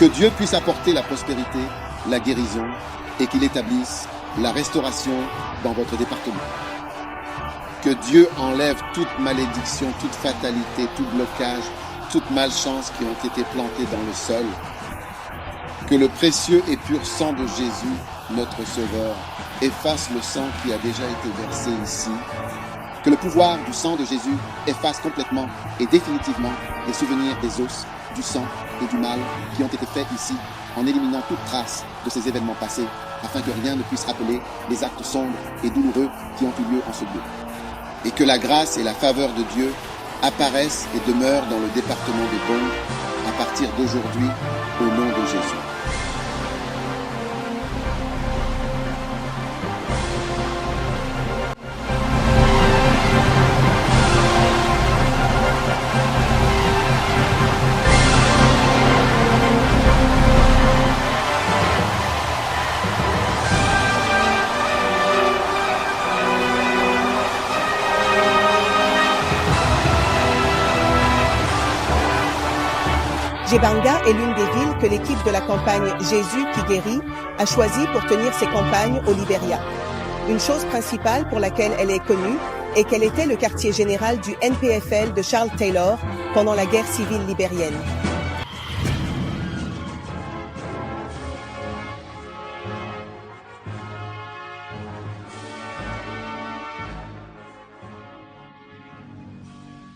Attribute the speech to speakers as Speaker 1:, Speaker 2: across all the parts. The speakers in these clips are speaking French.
Speaker 1: Que Dieu puisse apporter la prospérité, la guérison et qu'il établisse la restauration dans votre département. Que Dieu enlève toute malédiction, toute fatalité, tout blocage, toute malchance qui ont été plantées dans le sol. Que le précieux et pur sang de Jésus, notre Sauveur, efface le sang qui a déjà été versé ici. Que le pouvoir du sang de Jésus efface complètement et définitivement les souvenirs des os, du sang et du mal qui ont été faits ici, en éliminant toute trace de ces événements passés, afin que rien ne puisse rappeler les actes sombres et douloureux qui ont eu lieu en ce lieu. Et que la grâce et la faveur de Dieu apparaissent et demeurent dans le département de Beaune à partir d'aujourd'hui, au nom de Jésus.
Speaker 2: Jebanga est l'une des villes que l'équipe de la campagne Jésus qui guérit a choisie pour tenir ses campagnes au Libéria. Une chose principale pour laquelle elle est connue est qu'elle était le quartier général du NPFL de Charles Taylor pendant la guerre civile libérienne.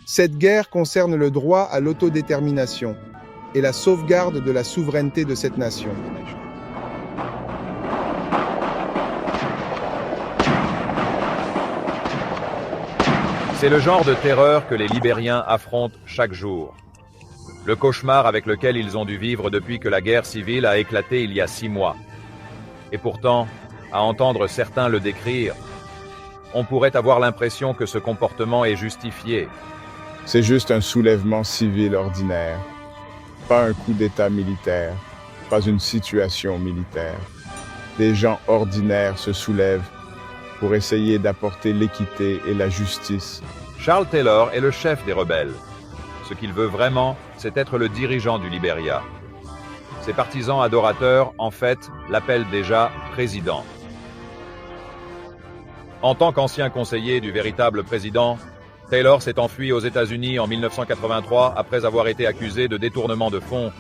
Speaker 3: Cette guerre concerne le droit à l'autodétermination et la sauvegarde de la souveraineté de cette nation.
Speaker 4: C'est le genre de terreur que les Libériens affrontent chaque jour. Le cauchemar avec lequel ils ont dû vivre depuis que la guerre civile a éclaté il y a 6 mois. Et pourtant, à entendre certains le décrire, on pourrait avoir l'impression que ce comportement est justifié.
Speaker 5: C'est juste un soulèvement civil ordinaire, pas un coup d'État militaire, pas une situation militaire. Des gens ordinaires se soulèvent pour essayer d'apporter l'équité et la justice.
Speaker 4: Charles Taylor est le chef des rebelles. Ce qu'il veut vraiment, c'est être le dirigeant du Libéria. Ses partisans adorateurs, en fait, l'appellent déjà président. En tant qu'ancien conseiller du véritable président, Taylor s'est enfui aux États-Unis en 1983 après avoir été accusé de détournement de fonds.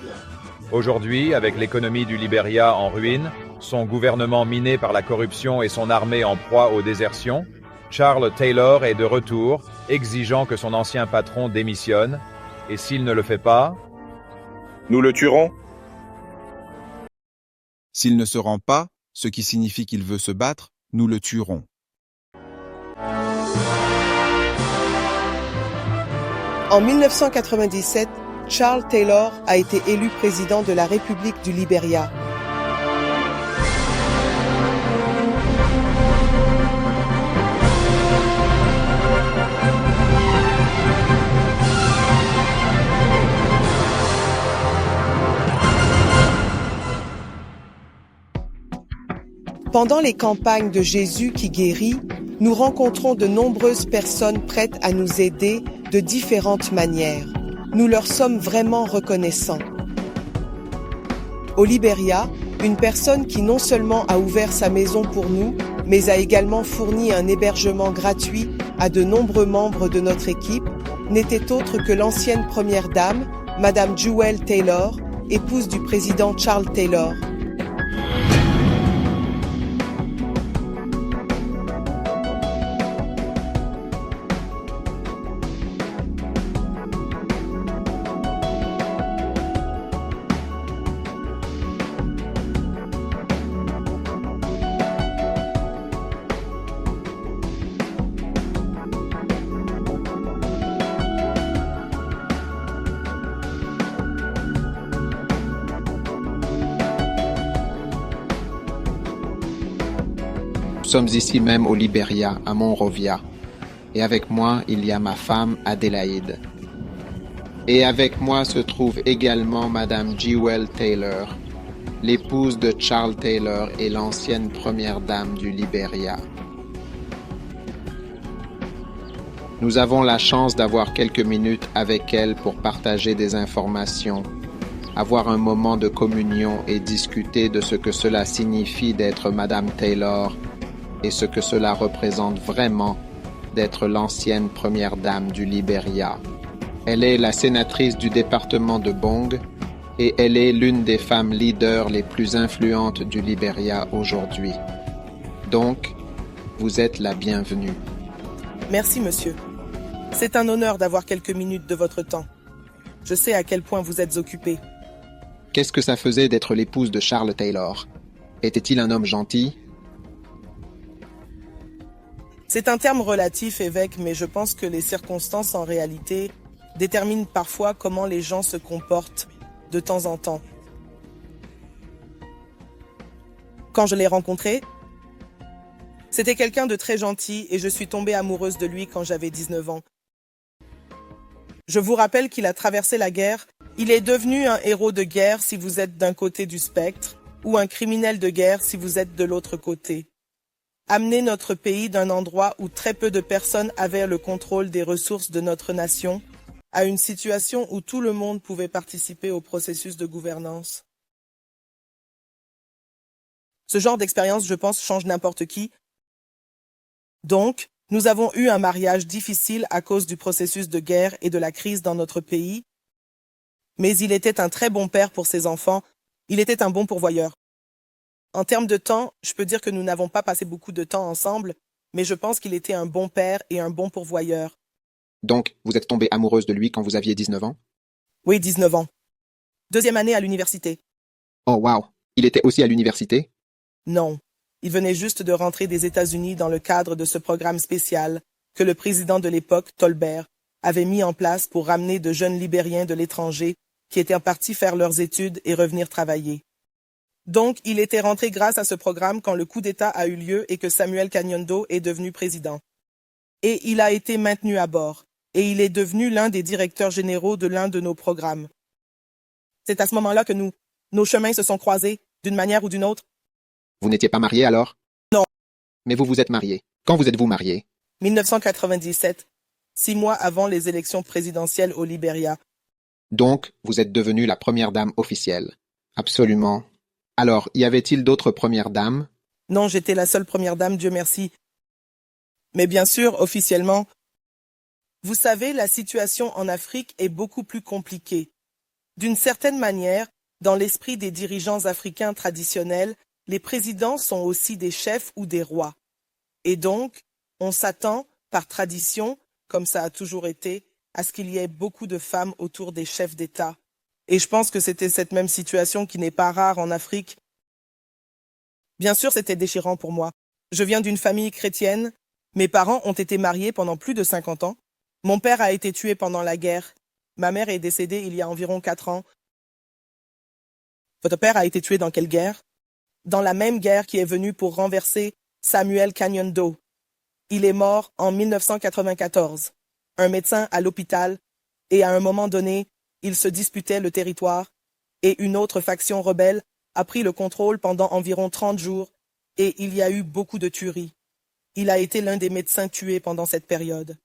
Speaker 4: Aujourd'hui, avec l'économie du Libéria en ruine, son gouvernement miné par la corruption et son armée en proie aux désertions, Charles Taylor est de retour, exigeant que son ancien patron démissionne. Et s'il ne le fait pas,
Speaker 6: nous le tuerons.
Speaker 7: S'il ne se rend pas, ce qui signifie qu'il veut se battre, nous le tuerons.
Speaker 2: En 1997, Charles Taylor a été élu président de la République du Libéria. Pendant les campagnes de Jésus qui guérit, nous rencontrons de nombreuses personnes prêtes à nous aider de différentes manières. Nous leur sommes vraiment reconnaissants. Au Libéria, une personne qui non seulement a ouvert sa maison pour nous, mais a également fourni un hébergement gratuit à de nombreux membres de notre équipe, n'était autre que l'ancienne première dame, Madame Jewel Taylor, épouse du président Charles Taylor.
Speaker 8: Nous sommes ici même au Libéria, à Monrovia. Et avec moi, il y a ma femme Adélaïde. Et avec moi se trouve également Madame Jewel Taylor, l'épouse de Charles Taylor et l'ancienne première dame du Libéria. Nous avons la chance d'avoir quelques minutes avec elle pour partager des informations avoir un moment de communion et discuter de ce que cela signifie d'être Madame Taylor et ce que cela représente vraiment d'être l'ancienne première dame du Libéria. Elle est la sénatrice du département de Bong et elle est l'une des femmes leaders les plus influentes du Libéria aujourd'hui. Donc, vous êtes la bienvenue.
Speaker 2: Merci, monsieur. C'est un honneur d'avoir quelques minutes de votre temps. Je sais à quel point vous êtes occupé.
Speaker 8: Qu'est-ce que ça faisait d'être l'épouse de Charles Taylor? Était-il un homme gentil?
Speaker 2: C'est un terme relatif, évêque, mais je pense que les circonstances en réalité déterminent parfois comment les gens se comportent de temps en temps. Quand je l'ai rencontré, c'était quelqu'un de très gentil et je suis tombée amoureuse de lui quand j'avais 19 ans. Je vous rappelle qu'il a traversé la guerre. Il est devenu un héros de guerre si vous êtes d'un côté du spectre ou un criminel de guerre si vous êtes de l'autre côté. Amener notre pays d'un endroit où très peu de personnes avaient le contrôle des ressources de notre nation à une situation où tout le monde pouvait participer au processus de gouvernance. Ce genre d'expérience, je pense, change n'importe qui. Donc, nous avons eu un mariage difficile à cause du processus de guerre et de la crise dans notre pays, mais il était un très bon père pour ses enfants, il était un bon pourvoyeur. En termes de temps, je peux dire que nous n'avons pas passé beaucoup de temps ensemble, mais je pense qu'il était un bon père et un bon pourvoyeur.
Speaker 8: Donc, vous êtes tombée amoureuse de lui quand vous aviez 19 ans?
Speaker 2: Oui, 19 ans. Deuxième année à l'université.
Speaker 8: Oh wow! Il était aussi à l'université?
Speaker 2: Non. Il venait juste de rentrer des États-Unis dans le cadre de ce programme spécial que le président de l'époque, Tolbert, avait mis en place pour ramener de jeunes Libériens de l'étranger qui étaient partis faire leurs études et revenir travailler. Donc, il était rentré grâce à ce programme quand le coup d'État a eu lieu et que Samuel Cagnondo est devenu président. Et il a été maintenu à bord, et il est devenu l'un des directeurs généraux de l'un de nos programmes. C'est à ce moment-là que nos chemins se sont croisés, d'une manière ou d'une autre.
Speaker 8: Vous n'étiez pas marié alors?
Speaker 2: Non.
Speaker 8: Mais vous vous êtes marié. Quand vous êtes-vous marié?
Speaker 2: 1997, 6 mois avant les élections présidentielles au Libéria.
Speaker 8: Donc, vous êtes devenue la première dame officielle. Absolument. Alors, y avait-il d'autres premières dames?
Speaker 2: Non, j'étais la seule première dame, Dieu merci. Mais bien sûr, officiellement, vous savez, la situation en Afrique est beaucoup plus compliquée. D'une certaine manière, dans l'esprit des dirigeants africains traditionnels, les présidents sont aussi des chefs ou des rois. Et donc, on s'attend, par tradition, comme ça a toujours été, à ce qu'il y ait beaucoup de femmes autour des chefs d'État. Et je pense que c'était cette même situation qui n'est pas rare en Afrique. Bien sûr, c'était déchirant pour moi. Je viens d'une famille chrétienne. Mes parents ont été mariés pendant plus de 50 ans. Mon père a été tué pendant la guerre. Ma mère est décédée il y a environ 4 ans. Votre père a été tué dans quelle guerre? Dans la même guerre qui est venue pour renverser Samuel Cagnondo. Il est mort en 1994. Un médecin à l'hôpital, et à un moment donné, il se disputait le territoire, et une autre faction rebelle a pris le contrôle pendant environ 30 jours, et il y a eu beaucoup de tueries. Il a été l'un des médecins tués pendant cette période.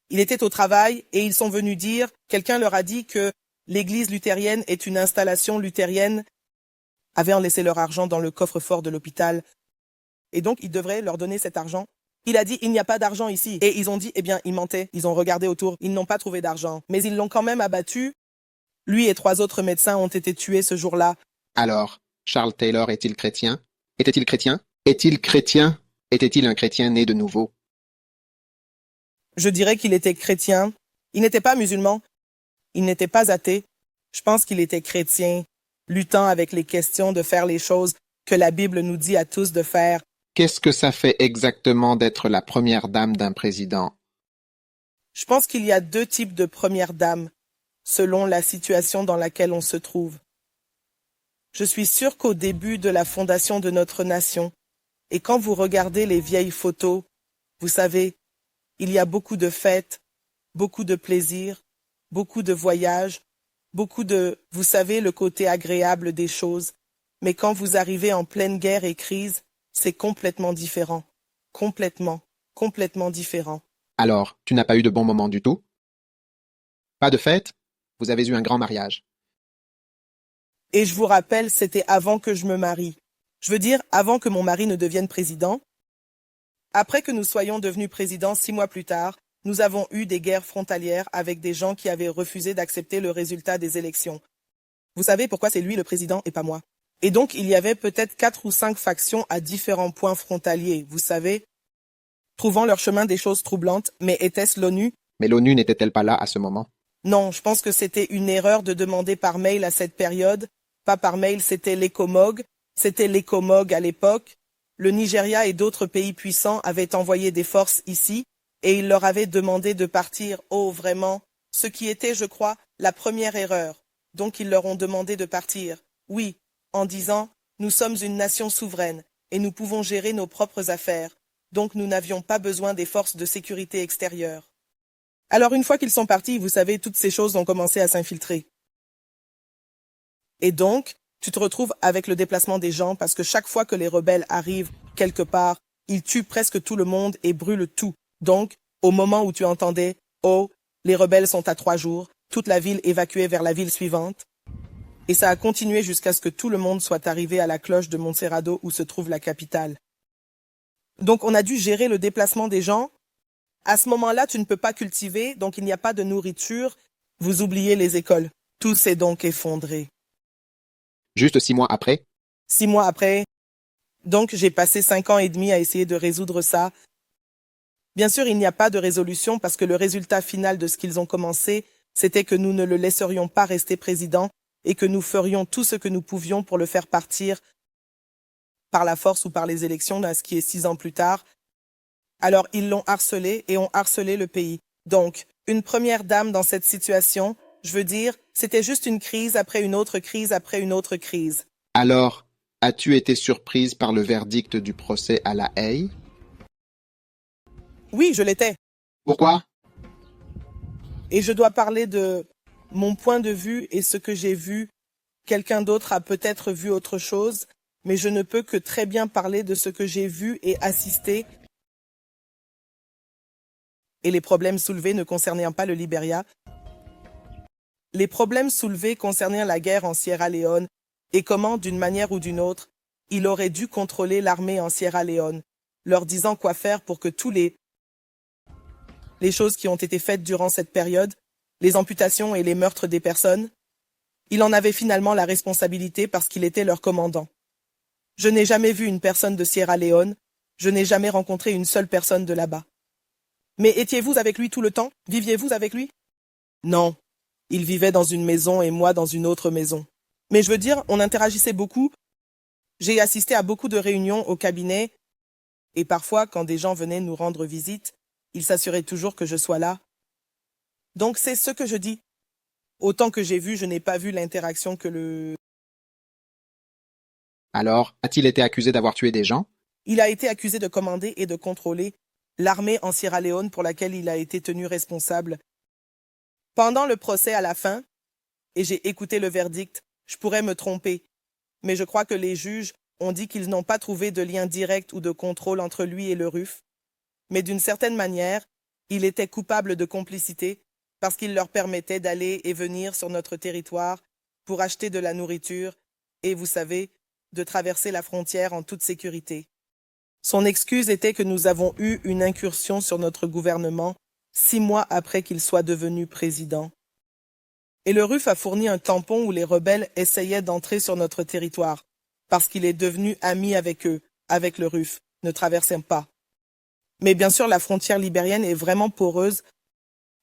Speaker 2: Il était au travail, et ils sont venus dire, quelqu'un leur a dit que l'église luthérienne est une installation luthérienne, avaient laissé leur argent dans le coffre-fort de l'hôpital, et donc ils devraient leur donner cet argent. Il a dit, il n'y a pas d'argent ici. Et ils ont dit, eh bien, ils mentaient. Ils ont regardé autour. Ils n'ont pas trouvé d'argent. Mais ils l'ont quand même abattu. Lui et 3 autres médecins ont été tués ce jour-là.
Speaker 8: Alors, Charles Taylor est-il chrétien? Était-il chrétien? Est-il chrétien? Était-il un chrétien né de nouveau?
Speaker 2: Je dirais qu'il était chrétien. Il n'était pas musulman. Il n'était pas athée. Je pense qu'il était chrétien, luttant avec les questions de faire les choses que la Bible nous dit à tous de faire.
Speaker 8: Qu'est-ce que ça fait exactement d'être la première dame d'un président?
Speaker 2: Je pense qu'il y a 2 types de premières dames, selon la situation dans laquelle on se trouve. Je suis sûr qu'au début de la fondation de notre nation, et quand vous regardez les vieilles photos, vous savez, il y a beaucoup de fêtes, beaucoup de plaisirs, beaucoup de voyages, beaucoup de, vous savez, le côté agréable des choses. Mais quand vous arrivez en pleine guerre et crise, c'est complètement différent. Complètement différent.
Speaker 8: Alors, tu n'as pas eu de bons moments du tout? Pas de fête? Vous avez eu un grand mariage.
Speaker 2: Et je vous rappelle, c'était avant que je me marie. Je veux dire, avant que mon mari ne devienne président. Après que nous soyons devenus présidents 6 mois plus tard, nous avons eu des guerres frontalières avec des gens qui avaient refusé d'accepter le résultat des élections. Vous savez pourquoi c'est lui le président et pas moi. Et donc, il y avait peut-être 4 ou 5 factions à différents points frontaliers, vous savez, trouvant leur chemin des choses troublantes, mais était-ce l'ONU?
Speaker 8: Mais l'ONU n'était-elle pas là à ce moment?
Speaker 2: Non, je pense que c'était une erreur de demander par mail à cette période. Pas par mail, c'était l'ECOMOG. C'était l'ECOMOG à l'époque. Le Nigeria et d'autres pays puissants avaient envoyé des forces ici et ils leur avaient demandé de partir. Oh, vraiment? Ce qui était, je crois, la première erreur. Donc ils leur ont demandé de partir. Oui, en disant, nous sommes une nation souveraine et nous pouvons gérer nos propres affaires. Donc nous n'avions pas besoin des forces de sécurité extérieures. Alors une fois qu'ils sont partis, vous savez, toutes ces choses ont commencé à s'infiltrer. Et donc, tu te retrouves avec le déplacement des gens parce que chaque fois que les rebelles arrivent quelque part, ils tuent presque tout le monde et brûlent tout. Donc, au moment où tu entendais « Oh, les rebelles sont à 3 jours », toute la ville évacuée vers la ville suivante. Et ça a continué jusqu'à ce que tout le monde soit arrivé à la cloche de Montserrado où se trouve la capitale. Donc on a dû gérer le déplacement des gens. À ce moment-là, tu ne peux pas cultiver, donc il n'y a pas de nourriture. Vous oubliez les écoles. Tout s'est donc effondré.
Speaker 8: Juste 6 mois après?
Speaker 2: 6 mois après, donc j'ai passé 5 ans et demi à essayer de résoudre ça. Bien sûr, il n'y a pas de résolution parce que le résultat final de ce qu'ils ont commencé, c'était que nous ne le laisserions pas rester président et que nous ferions tout ce que nous pouvions pour le faire partir par la force ou par les élections, là, ce qui est 6 ans plus tard. Alors, ils l'ont harcelé et ont harcelé le pays. Donc, une première dame dans cette situation, je veux dire, c'était juste une crise après une autre crise après une autre crise.
Speaker 8: Alors, as-tu été surprise par le verdict du procès à La Haye?
Speaker 2: Oui, je l'étais.
Speaker 8: Pourquoi?
Speaker 2: Et je dois parler de mon point de vue et ce que j'ai vu. Quelqu'un d'autre a peut-être vu autre chose, mais je ne peux que très bien parler de ce que j'ai vu et assisté. Et les problèmes soulevés ne concernaient pas le Libéria. Les problèmes soulevés concernaient la guerre en Sierra Leone et comment, d'une manière ou d'une autre, il aurait dû contrôler l'armée en Sierra Leone, leur disant quoi faire pour que tous les choses qui ont été faites durant cette période, les amputations et les meurtres des personnes, il en avait finalement la responsabilité parce qu'il était leur commandant. Je n'ai jamais vu une personne de Sierra Leone, je n'ai jamais rencontré une seule personne de là-bas. Mais étiez-vous avec lui tout le temps? Viviez-vous avec lui? Non. Il vivait dans une maison et moi dans une autre maison. Mais je veux dire, on interagissait beaucoup. J'ai assisté à beaucoup de réunions au cabinet et parfois, quand des gens venaient nous rendre visite, ils s'assuraient toujours que je sois là. Donc c'est ce que je dis. Autant que j'ai vu, je n'ai pas vu l'interaction que le...
Speaker 8: Alors, a-t-il été accusé d'avoir tué des gens?
Speaker 2: Il a été accusé de commander et de contrôler l'armée en Sierra Leone pour laquelle il a été tenu responsable. Pendant le procès à la fin, et j'ai écouté le verdict, je pourrais me tromper, mais je crois que les juges ont dit qu'ils n'ont pas trouvé de lien direct ou de contrôle entre lui et le RUF, mais d'une certaine manière, il était coupable de complicité parce qu'il leur permettait d'aller et venir sur notre territoire pour acheter de la nourriture et, vous savez, de traverser la frontière en toute sécurité. Son excuse était que nous avons eu une incursion sur notre gouvernement 6 mois après qu'il soit devenu président. Et le RUF a fourni un tampon où les rebelles essayaient d'entrer sur notre territoire, parce qu'il est devenu ami avec eux, avec le RUF, ne traversant pas. Mais bien sûr, la frontière libérienne est vraiment poreuse,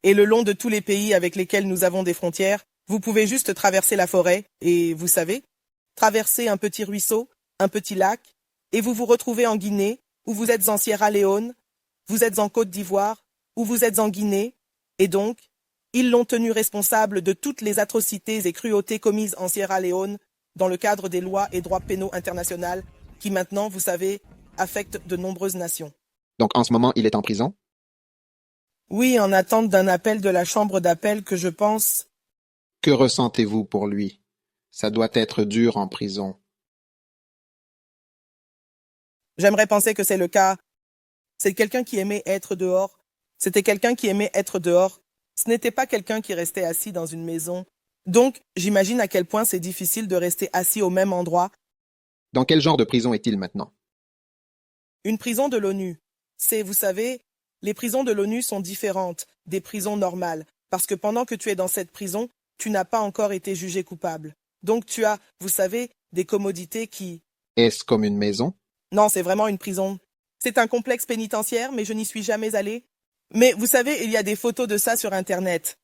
Speaker 2: et le long de tous les pays avec lesquels nous avons des frontières, vous pouvez juste traverser la forêt, et vous savez, traverser un petit ruisseau, un petit lac, et vous vous retrouvez en Guinée, ou vous êtes en Sierra Leone, vous êtes en Côte d'Ivoire, ou vous êtes en Guinée, et donc, ils l'ont tenu responsable de toutes les atrocités et cruautés commises en Sierra Leone dans le cadre des lois et droits pénaux internationaux qui maintenant, vous savez, affectent de nombreuses nations.
Speaker 8: Donc en ce moment, il est en prison?
Speaker 2: Oui, en attente d'un appel de la chambre d'appel que je pense...
Speaker 8: Que ressentez-vous pour lui? Ça doit être dur en prison.
Speaker 2: J'aimerais penser que c'est le cas. C'est quelqu'un qui aimait être dehors. C'était quelqu'un qui aimait être dehors. Ce n'était pas quelqu'un qui restait assis dans une maison Donc, j'imagine à quel point c'est difficile de rester assis au même endroit.
Speaker 8: Dans quel genre de prison est-il maintenant?
Speaker 2: Une prison de l'ONU. Vous savez, les prisons de l'ONU sont différentes des prisons normales, parce que pendant que tu es dans cette prison, tu n'as pas encore été jugé coupable. Donc tu as, vous savez, des commodités qui...
Speaker 8: Est-ce comme une maison?
Speaker 2: Non, c'est vraiment une prison. C'est un complexe pénitentiaire, mais je n'y suis jamais allé. Mais vous savez, il y a des photos de ça sur Internet.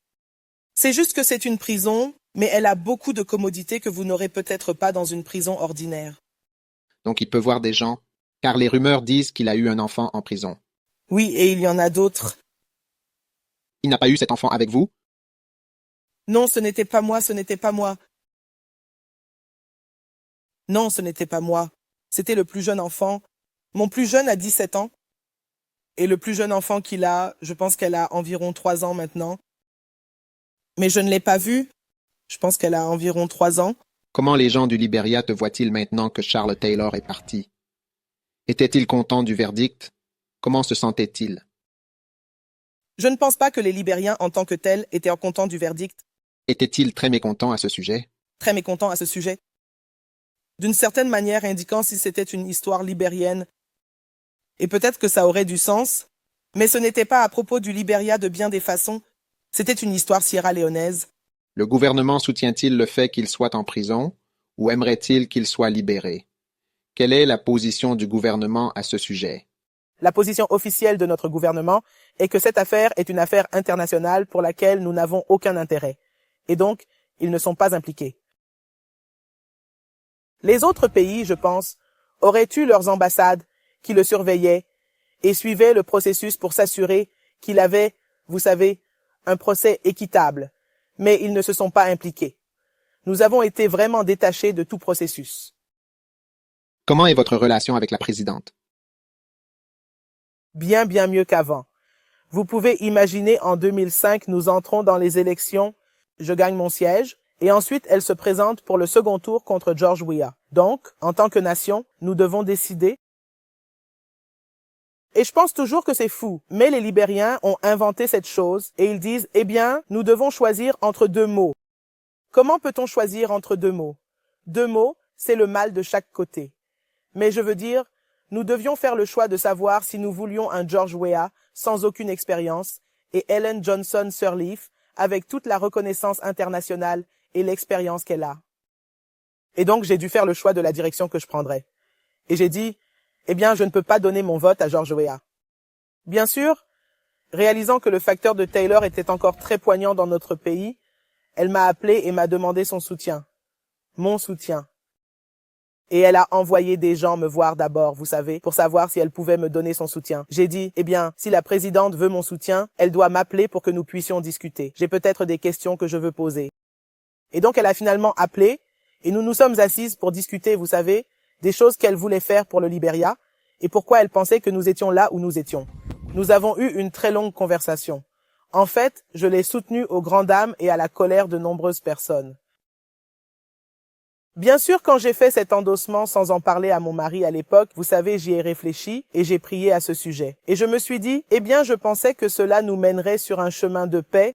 Speaker 2: C'est juste que c'est une prison, mais elle a beaucoup de commodités que vous n'aurez peut-être pas dans une prison ordinaire.
Speaker 8: Donc il peut voir des gens, car les rumeurs disent qu'il a eu un enfant en prison.
Speaker 2: Oui, et il y en a d'autres.
Speaker 8: Il n'a pas eu cet enfant avec vous?
Speaker 2: Non, ce n'était pas moi, ce n'était pas moi. Non, ce n'était pas moi. C'était le plus jeune enfant. Mon plus jeune a 17 ans. Et le plus jeune enfant qu'il a, je pense qu'elle a environ 3 ans maintenant. Mais je ne l'ai pas vue. Je pense qu'elle a environ 3 ans.
Speaker 8: Comment les gens du Liberia te voient-ils maintenant que Charles Taylor est parti? Étaient-ils contents du verdict? Comment se sentaient-ils?
Speaker 2: Je ne pense pas que les Libériens en tant que tels étaient contents du verdict.
Speaker 8: Étaient-ils très mécontents à ce sujet?
Speaker 2: Très mécontents à ce sujet. D'une certaine manière indiquant si c'était une histoire libérienne. Et peut-être que ça aurait du sens, mais ce n'était pas à propos du Liberia de bien des façons. C'était une histoire sierra-léonaise.
Speaker 8: Le gouvernement soutient-il le fait qu'il soit en prison ou aimerait-il qu'il soit libéré? Quelle est la position du gouvernement à ce sujet?
Speaker 2: La position officielle de notre gouvernement est que cette affaire est une affaire internationale pour laquelle nous n'avons aucun intérêt. Et donc, ils ne sont pas impliqués. Les autres pays, je pense, auraient eu leurs ambassades qui le surveillaient et suivaient le processus pour s'assurer qu'il avait, vous savez, un procès équitable, mais ils ne se sont pas impliqués. Nous avons été vraiment détachés de tout processus.
Speaker 8: Comment est votre relation avec la présidente?
Speaker 2: Bien mieux qu'avant. Vous pouvez imaginer en 2005, nous entrons dans les élections, je gagne mon siège, et ensuite elle se présente pour le second tour contre George Weah. Donc, en tant que nation, nous devons décider. Et je pense toujours que c'est fou, mais les Libériens ont inventé cette chose et ils disent, eh bien, nous devons choisir entre deux mots. Comment peut-on choisir entre deux mots? Deux mots, c'est le mal de chaque côté. Mais je veux dire, nous devions faire le choix de savoir si nous voulions un George Weah sans aucune expérience et Ellen Johnson Sirleaf avec toute la reconnaissance internationale et l'expérience qu'elle a. Et donc j'ai dû faire le choix de la direction que je prendrais. Et j'ai dit, eh bien, je ne peux pas donner mon vote à George Weah. Bien sûr, réalisant que le facteur de Taylor était encore très poignant dans notre pays, elle m'a appelé et m'a demandé son soutien. Mon soutien. Et elle a envoyé des gens me voir d'abord, vous savez, pour savoir si elle pouvait me donner son soutien. J'ai dit, eh bien, si la présidente veut mon soutien, elle doit m'appeler pour que nous puissions discuter. J'ai peut-être des questions que je veux poser. Et donc elle a finalement appelé, et nous nous sommes assises pour discuter, vous savez, des choses qu'elle voulait faire pour le Liberia, et pourquoi elle pensait que nous étions là où nous étions. Nous avons eu une très longue conversation. En fait, je l'ai soutenue aux grandes dames et à la colère de nombreuses personnes. Bien sûr, quand j'ai fait cet endossement sans en parler à mon mari à l'époque, vous savez, j'y ai réfléchi et j'ai prié à ce sujet. Et je me suis dit, eh bien, je pensais que cela nous mènerait sur un chemin de paix.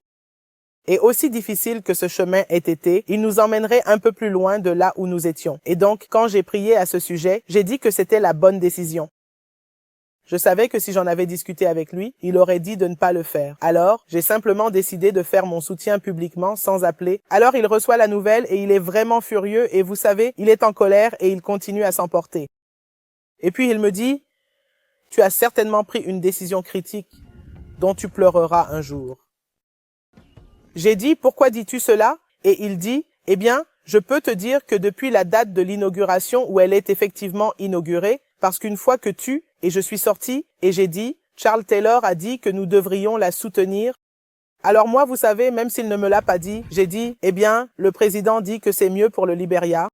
Speaker 2: Et aussi difficile que ce chemin ait été, il nous emmènerait un peu plus loin de là où nous étions. Et donc, quand j'ai prié à ce sujet, j'ai dit que c'était la bonne décision. Je savais que si j'en avais discuté avec lui, il aurait dit de ne pas le faire. Alors, j'ai simplement décidé de faire mon soutien publiquement sans appeler. Alors, il reçoit la nouvelle et il est vraiment furieux et vous savez, il est en colère et il continue à s'emporter. Et puis, il me dit, « Tu as certainement pris une décision critique dont tu pleureras un jour. » J'ai dit, pourquoi dis-tu cela? Et il dit, eh bien, je peux te dire que depuis la date de l'inauguration où elle est effectivement inaugurée, parce qu'une fois que et je suis sorti, et j'ai dit, Charles Taylor a dit que nous devrions la soutenir. Alors moi, vous savez, même s'il ne me l'a pas dit, j'ai dit, eh bien, le président dit que c'est mieux pour le Liberia.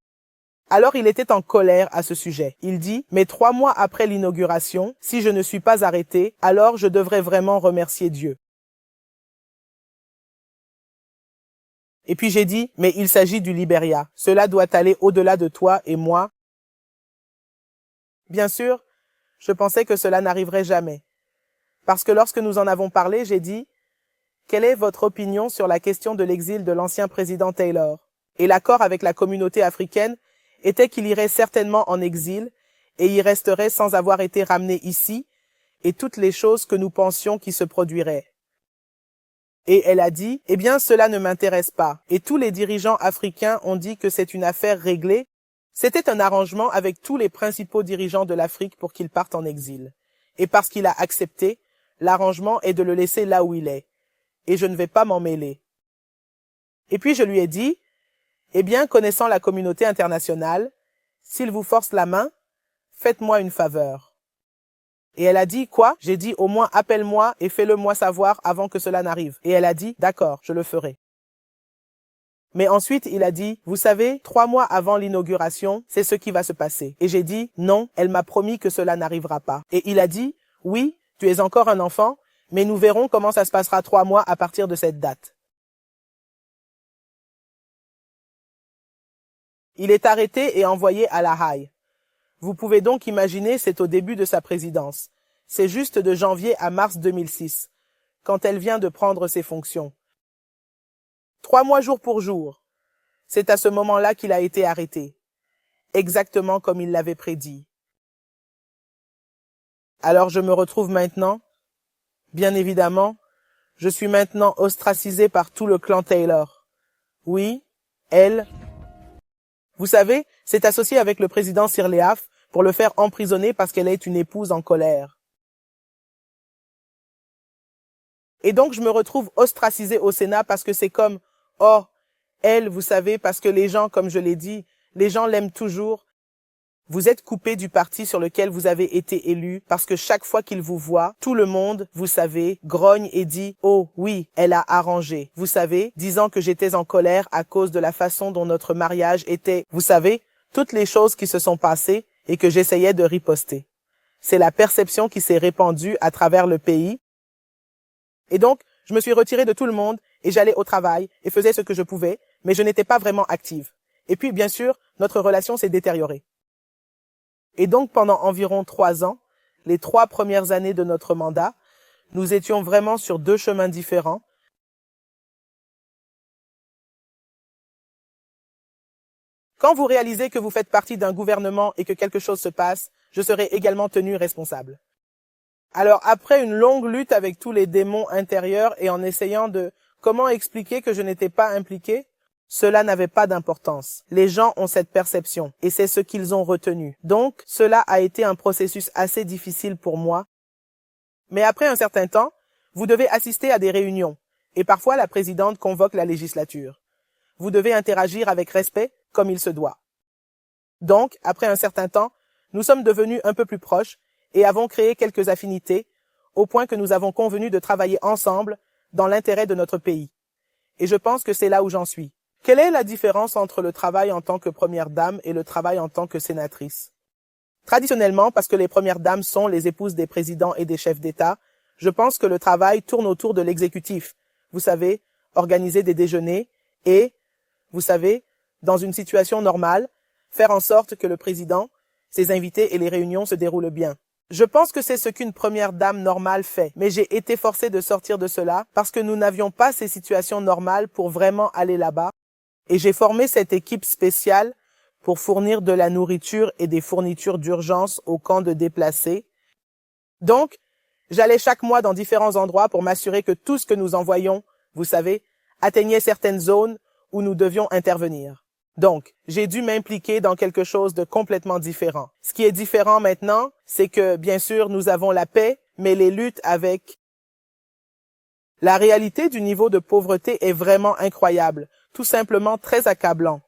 Speaker 2: Alors il était en colère à ce sujet. Il dit, mais 3 mois après l'inauguration, si je ne suis pas arrêté, alors je devrais vraiment remercier Dieu. Et puis j'ai dit, mais il s'agit du Liberia. Cela doit aller au-delà de toi et moi. Bien sûr, je pensais que cela n'arriverait jamais. Parce que lorsque nous en avons parlé, j'ai dit, Quelle est votre opinion sur la question de l'exil de l'ancien président Taylor? Et l'accord avec la communauté africaine était qu'il irait certainement en exil et y resterait sans avoir été ramené ici, et toutes les choses que nous pensions qui se produiraient. Et elle a dit, eh bien, cela ne m'intéresse pas. Et tous les dirigeants africains ont dit que c'est une affaire réglée. C'était un arrangement avec tous les principaux dirigeants de l'Afrique pour qu'ils partent en exil. Et parce qu'il a accepté, l'arrangement est de le laisser là où il est. Et je ne vais pas m'en mêler. Et puis je lui ai dit, eh bien, connaissant la communauté internationale, s'il vous force la main, faites-moi une faveur. Et elle a dit, quoi? J'ai dit, au moins appelle-moi et fais-le moi savoir avant que cela n'arrive. Et elle a dit, d'accord, je le ferai. Mais ensuite, il a dit, vous savez, 3 mois avant l'inauguration, c'est ce qui va se passer. Et j'ai dit, non, elle m'a promis que cela n'arrivera pas. Et il a dit, oui, tu es encore un enfant, mais nous verrons comment ça se passera 3 mois à partir de cette date. Il est arrêté et envoyé à La Haye. Vous pouvez donc imaginer, c'est au début de sa présidence. C'est juste de janvier à mars 2006, quand elle vient de prendre ses fonctions. 3 mois jour pour jour. C'est à ce moment-là qu'il a été arrêté. Exactement comme il l'avait prédit. Alors je me retrouve maintenant, bien évidemment, je suis maintenant ostracisé par tout le clan Taylor. Oui, elle. Vous savez, c'est associé avec le président Sirleaf pour le faire emprisonner parce qu'elle est une épouse en colère. Et donc je me retrouve ostracisé au Sénat parce que c'est comme, oh, elle, vous savez, parce que les gens, comme je l'ai dit, les gens l'aiment toujours. Vous êtes coupé du parti sur lequel vous avez été élu parce que chaque fois qu'il vous voit, tout le monde, vous savez, grogne et dit « Oh oui, elle a arrangé ». Vous savez, disant que j'étais en colère à cause de la façon dont notre mariage était, vous savez, toutes les choses qui se sont passées et que j'essayais de riposter. C'est la perception qui s'est répandue à travers le pays. Et donc, je me suis retirée de tout le monde et j'allais au travail et faisais ce que je pouvais, mais je n'étais pas vraiment active. Et puis, bien sûr, notre relation s'est détériorée. Et donc, pendant environ 3 ans, les 3 premières années de notre mandat, nous étions vraiment sur 2 chemins différents. Quand vous réalisez que vous faites partie d'un gouvernement et que quelque chose se passe, je serai également tenu responsable. Alors, après une longue lutte avec tous les démons intérieurs et en essayant de comment expliquer que je n'étais pas impliqué, cela n'avait pas d'importance. Les gens ont cette perception et c'est ce qu'ils ont retenu. Donc, cela a été un processus assez difficile pour moi. Mais après un certain temps, vous devez assister à des réunions et parfois la présidente convoque la législature. Vous devez interagir avec respect comme il se doit. Donc, après un certain temps, nous sommes devenus un peu plus proches et avons créé quelques affinités au point que nous avons convenu de travailler ensemble dans l'intérêt de notre pays. Et je pense que c'est là où j'en suis. Quelle est la différence entre le travail en tant que première dame et le travail en tant que sénatrice? Traditionnellement, parce que les premières dames sont les épouses des présidents et des chefs d'État, je pense que le travail tourne autour de l'exécutif. Vous savez, organiser des déjeuners et, vous savez, dans une situation normale, faire en sorte que le président, ses invités et les réunions se déroulent bien. Je pense que c'est ce qu'une première dame normale fait, mais j'ai été forcé de sortir de cela parce que nous n'avions pas ces situations normales pour vraiment aller là-bas. Et j'ai formé cette équipe spéciale pour fournir de la nourriture et des fournitures d'urgence aux camps de déplacés. Donc, j'allais chaque mois dans différents endroits pour m'assurer que tout ce que nous envoyions, vous savez, atteignait certaines zones où nous devions intervenir. Donc, j'ai dû m'impliquer dans quelque chose de complètement différent. Ce qui est différent maintenant, c'est que, bien sûr, nous avons la paix, mais les luttes avec... La réalité du niveau de pauvreté est vraiment incroyable, tout simplement très accablant.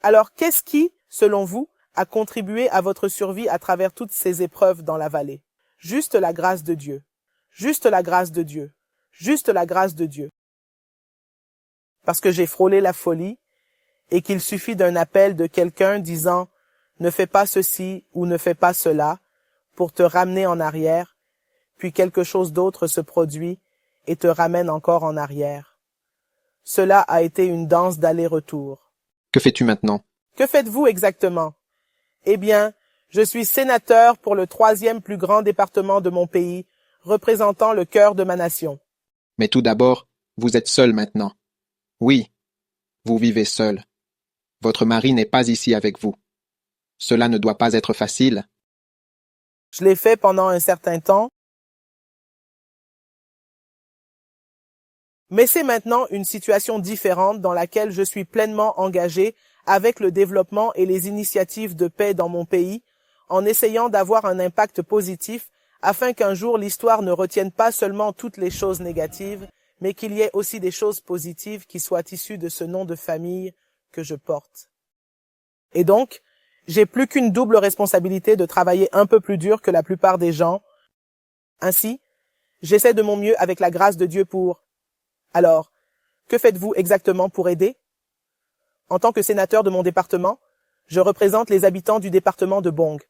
Speaker 2: Alors, qu'est-ce qui, selon vous, a contribué à votre survie à travers toutes ces épreuves dans la vallée? Juste la grâce de Dieu. Juste la grâce de Dieu. Juste la grâce de Dieu. Parce que j'ai frôlé la folie et qu'il suffit d'un appel de quelqu'un disant « ne fais pas ceci ou ne fais pas cela » pour te ramener en arrière, puis quelque chose d'autre se produit et te ramène encore en arrière. Cela a été une danse d'aller-retour.
Speaker 8: Que fais-tu maintenant?
Speaker 2: Que faites-vous exactement? Eh bien, je suis sénateur pour le 3e plus grand département de mon pays, représentant le cœur de ma nation.
Speaker 8: Mais tout d'abord, vous êtes seul maintenant. Oui, vous vivez seul. Votre mari n'est pas ici avec vous. Cela ne doit pas être facile.
Speaker 2: Je l'ai fait pendant un certain temps. Mais c'est maintenant une situation différente dans laquelle je suis pleinement engagé avec le développement et les initiatives de paix dans mon pays, en essayant d'avoir un impact positif afin qu'un jour l'histoire ne retienne pas seulement toutes les choses négatives, mais qu'il y ait aussi des choses positives qui soient issues de ce nom de famille que je porte. Et donc, j'ai plus qu'une double responsabilité de travailler un peu plus dur que la plupart des gens. Ainsi, j'essaie de mon mieux avec la grâce de Dieu pour... Alors, que faites-vous exactement pour aider? En tant que sénateur de mon département, je représente les habitants du département de Bong.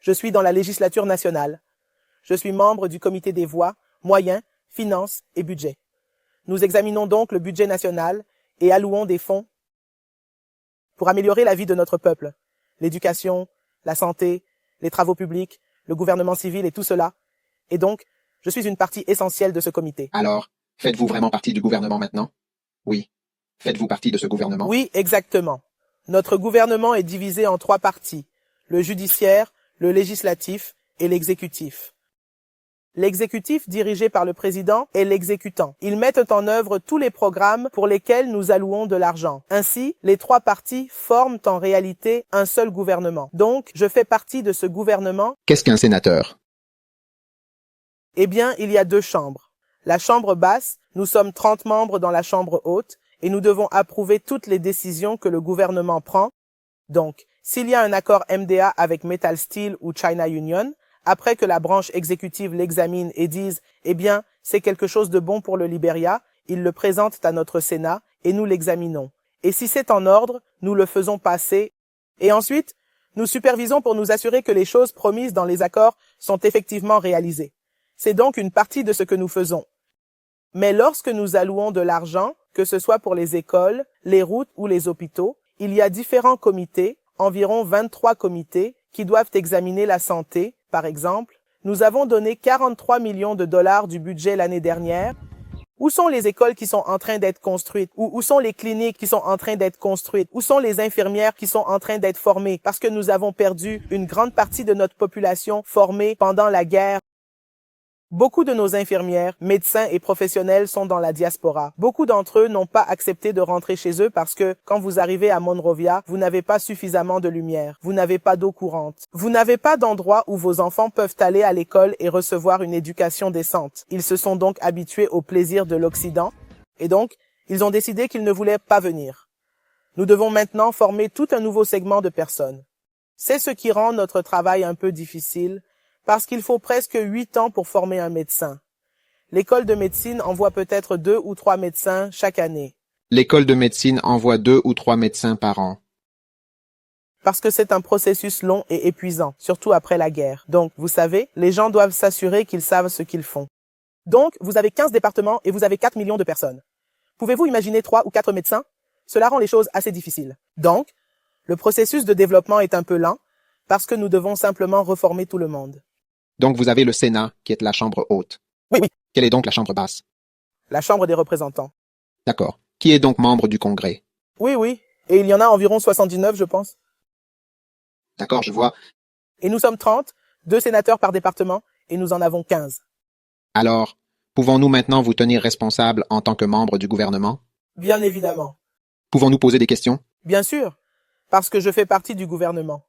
Speaker 2: Je suis dans la législature nationale. Je suis membre du comité des voix, moyens, finances et budget. Nous examinons donc le budget national et allouons des fonds pour améliorer la vie de notre peuple, l'éducation, la santé, les travaux publics, le gouvernement civil et tout cela. Et donc, je suis une partie essentielle de ce comité.
Speaker 8: Alors, faites-vous vraiment partie du gouvernement maintenant? Oui. Faites-vous partie de ce gouvernement?
Speaker 2: Oui, exactement. Notre gouvernement est divisé en 3 parties, le judiciaire, le législatif et l'exécutif. L'exécutif, dirigé par le président, est l'exécutant. Ils mettent en œuvre tous les programmes pour lesquels nous allouons de l'argent. Ainsi, les 3 parties forment en réalité un seul gouvernement. Donc, je fais partie de ce gouvernement.
Speaker 8: Qu'est-ce qu'un sénateur?
Speaker 2: Eh bien, il y a 2 chambres. La chambre basse, nous sommes 30 membres dans la chambre haute, et nous devons approuver toutes les décisions que le gouvernement prend. Donc, s'il y a un accord MDA avec Metal Steel ou China Union, après que la branche exécutive l'examine et dise « Eh bien, c'est quelque chose de bon pour le Libéria », ils le présentent à notre Sénat et nous l'examinons. Et si c'est en ordre, nous le faisons passer. Et ensuite, nous supervisons pour nous assurer que les choses promises dans les accords sont effectivement réalisées. C'est donc une partie de ce que nous faisons. Mais lorsque nous allouons de l'argent, que ce soit pour les écoles, les routes ou les hôpitaux, il y a différents comités, environ 23 comités, qui doivent examiner la santé. Par exemple, nous avons donné 43 millions de dollars du budget l'année dernière. Où sont les écoles qui sont en train d'être construites? Où sont les cliniques qui sont en train d'être construites? Où sont les infirmières qui sont en train d'être formées? Parce que nous avons perdu une grande partie de notre population formée pendant la guerre. Beaucoup de nos infirmières, médecins et professionnels sont dans la diaspora. Beaucoup d'entre eux n'ont pas accepté de rentrer chez eux parce que quand vous arrivez à Monrovia, vous n'avez pas suffisamment de lumière, vous n'avez pas d'eau courante, vous n'avez pas d'endroit où vos enfants peuvent aller à l'école et recevoir une éducation décente. Ils se sont donc habitués aux plaisirs de l'Occident et donc ils ont décidé qu'ils ne voulaient pas venir. Nous devons maintenant former tout un nouveau segment de personnes. C'est ce qui rend notre travail un peu difficile, parce qu'il faut presque 8 ans pour former un médecin. L'école de médecine envoie peut-être 2 ou 3 médecins chaque année.
Speaker 8: L'école de médecine envoie 2 ou 3 médecins par an.
Speaker 2: Parce que c'est un processus long et épuisant, surtout après la guerre. Donc, vous savez, les gens doivent s'assurer qu'ils savent ce qu'ils font. Donc, vous avez 15 départements et vous avez 4 millions de personnes. Pouvez-vous imaginer 3 ou 4 médecins? Cela rend les choses assez difficiles. Donc, le processus de développement est un peu lent, parce que nous devons simplement reformer tout le monde.
Speaker 8: Donc vous avez le Sénat, qui est la chambre haute.
Speaker 2: Oui.
Speaker 8: Quelle est donc la chambre basse?
Speaker 2: La Chambre des représentants.
Speaker 8: D'accord. Qui est donc membre du Congrès?
Speaker 2: Oui. Et il y en a environ 79, je pense.
Speaker 8: D'accord, je vois.
Speaker 2: Et nous sommes 30, 2 sénateurs par département, et nous en avons 15.
Speaker 8: Alors, pouvons-nous maintenant vous tenir responsable en tant que membre du gouvernement?
Speaker 2: Bien évidemment.
Speaker 8: Pouvons-nous poser des questions?
Speaker 2: Bien sûr, parce que je fais partie du gouvernement.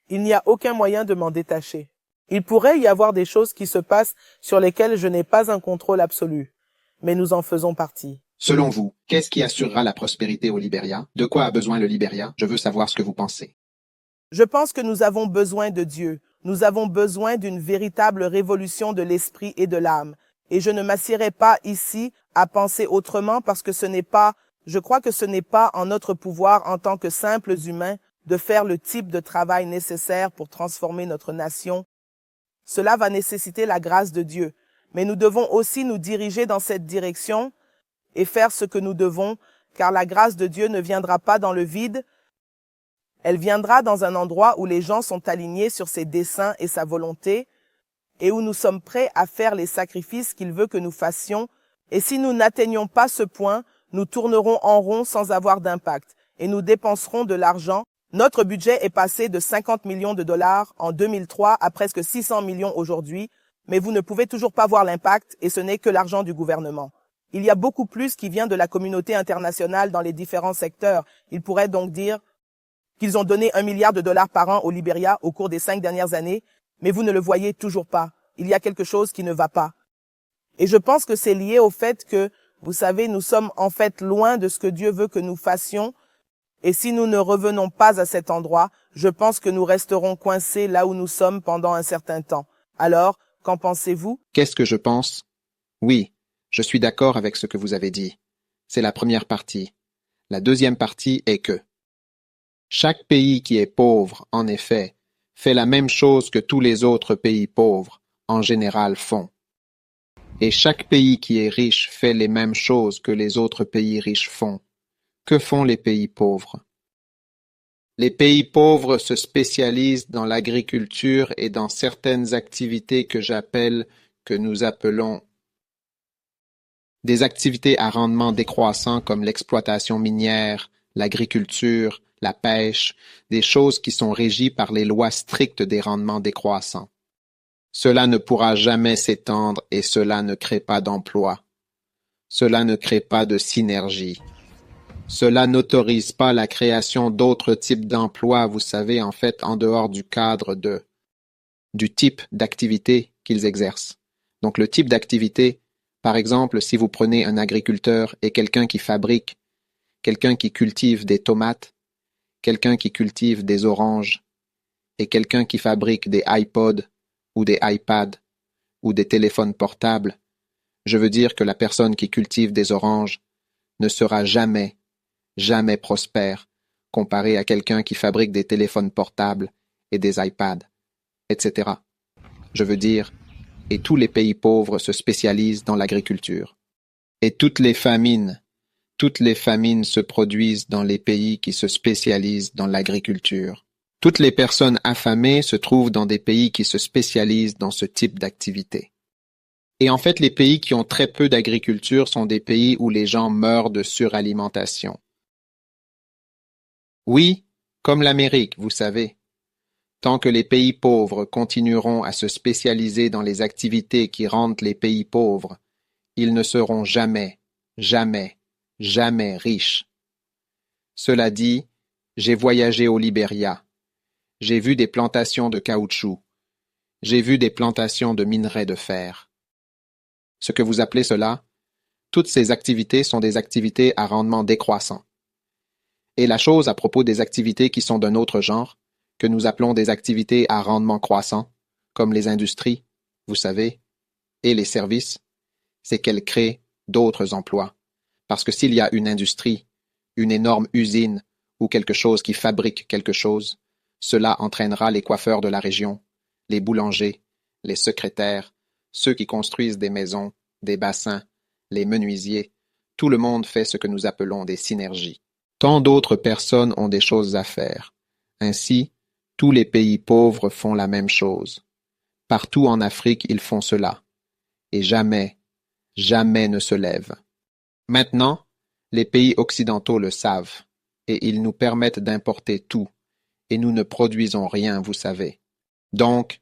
Speaker 2: Il n'y a aucun moyen de m'en détacher. Il pourrait y avoir des choses qui se passent sur lesquelles je n'ai pas un contrôle absolu, mais nous en faisons partie.
Speaker 8: Selon vous, qu'est-ce qui assurera la prospérité au Libéria? De quoi a besoin le Libéria? Je veux savoir ce que vous pensez.
Speaker 2: Je pense que nous avons besoin de Dieu. Nous avons besoin d'une véritable révolution de l'esprit et de l'âme. Et je ne m'assierai pas ici à penser autrement parce que je crois que ce n'est pas en notre pouvoir en tant que simples humains de faire le type de travail nécessaire pour transformer notre nation. Cela va nécessiter la grâce de Dieu, mais nous devons aussi nous diriger dans cette direction et faire ce que nous devons, car la grâce de Dieu ne viendra pas dans le vide, elle viendra dans un endroit où les gens sont alignés sur ses desseins et sa volonté, et où nous sommes prêts à faire les sacrifices qu'il veut que nous fassions Et si nous n'atteignons pas ce point, nous tournerons en rond sans avoir d'impact et nous dépenserons de l'argent. Notre budget est passé de 50 millions de dollars en 2003 à presque 600 millions aujourd'hui, mais vous ne pouvez toujours pas voir l'impact et ce n'est que l'argent du gouvernement. Il y a beaucoup plus qui vient de la communauté internationale dans les différents secteurs. Il pourrait donc dire qu'ils ont donné 1 milliard de dollars par an au Libéria au cours des 5 dernières années, mais vous ne le voyez toujours pas. Il y a quelque chose qui ne va pas. Et je pense que c'est lié au fait que, vous savez, nous sommes en fait loin de ce que Dieu veut que nous fassions. Et si nous ne revenons pas à cet endroit, je pense que nous resterons coincés là où nous sommes pendant un certain temps. Alors, qu'en pensez-vous?
Speaker 8: Qu'est-ce que je pense? Oui, je suis d'accord avec ce que vous avez dit. C'est la première partie. La deuxième partie est que chaque pays qui est pauvre, en effet, fait la même chose que tous les autres pays pauvres, en général, font. Et chaque pays qui est riche fait les mêmes choses que les autres pays riches font. Que font les pays pauvres? Les pays pauvres se spécialisent dans l'agriculture et dans certaines activités que nous appelons des activités à rendement décroissant comme l'exploitation minière, l'agriculture, la pêche, des choses qui sont régies par les lois strictes des rendements décroissants. Cela ne pourra jamais s'étendre et cela ne crée pas d'emploi. Cela ne crée pas de synergie. Cela n'autorise pas la création d'autres types d'emplois, vous savez, en fait, en dehors du cadre du type d'activité qu'ils exercent. Donc le type d'activité, par exemple, si vous prenez un agriculteur et quelqu'un qui fabrique, quelqu'un qui cultive des tomates, quelqu'un qui cultive des oranges, et quelqu'un qui fabrique des iPods ou des iPads ou des téléphones portables, je veux dire que la personne qui cultive des oranges ne sera jamais prospère comparé à quelqu'un qui fabrique des téléphones portables et des iPads, etc. Je veux dire, et tous les pays pauvres se spécialisent dans l'agriculture. Et toutes les famines se produisent dans les pays qui se spécialisent dans l'agriculture. Toutes les personnes affamées se trouvent dans des pays qui se spécialisent dans ce type d'activité. Et en fait, les pays qui ont très peu d'agriculture sont des pays où les gens meurent de suralimentation. Oui, comme l'Amérique, vous savez. Tant que les pays pauvres continueront à se spécialiser dans les activités qui rendent les pays pauvres, ils ne seront jamais riches. Cela dit, j'ai voyagé au Libéria. J'ai vu des plantations de caoutchouc. J'ai vu des plantations de minerais de fer. Ce que vous appelez cela, toutes ces activités sont des activités à rendement décroissant. Et la chose à propos des activités qui sont d'un autre genre, que nous appelons des activités à rendement croissant, comme les industries, vous savez, et les services, c'est qu'elles créent d'autres emplois. Parce que s'il y a une industrie, une énorme usine ou quelque chose qui fabrique quelque chose, cela entraînera les coiffeurs de la région, les boulangers, les secrétaires, ceux qui construisent des maisons, des bassins, les menuisiers. Tout le monde fait ce que nous appelons des synergies. Tant d'autres personnes ont des choses à faire. Ainsi, tous les pays pauvres font la même chose. Partout en Afrique, ils font cela. Et jamais ne se lèvent. Maintenant, les pays occidentaux le savent, et ils nous permettent d'importer tout, et nous ne produisons rien, vous savez. Donc,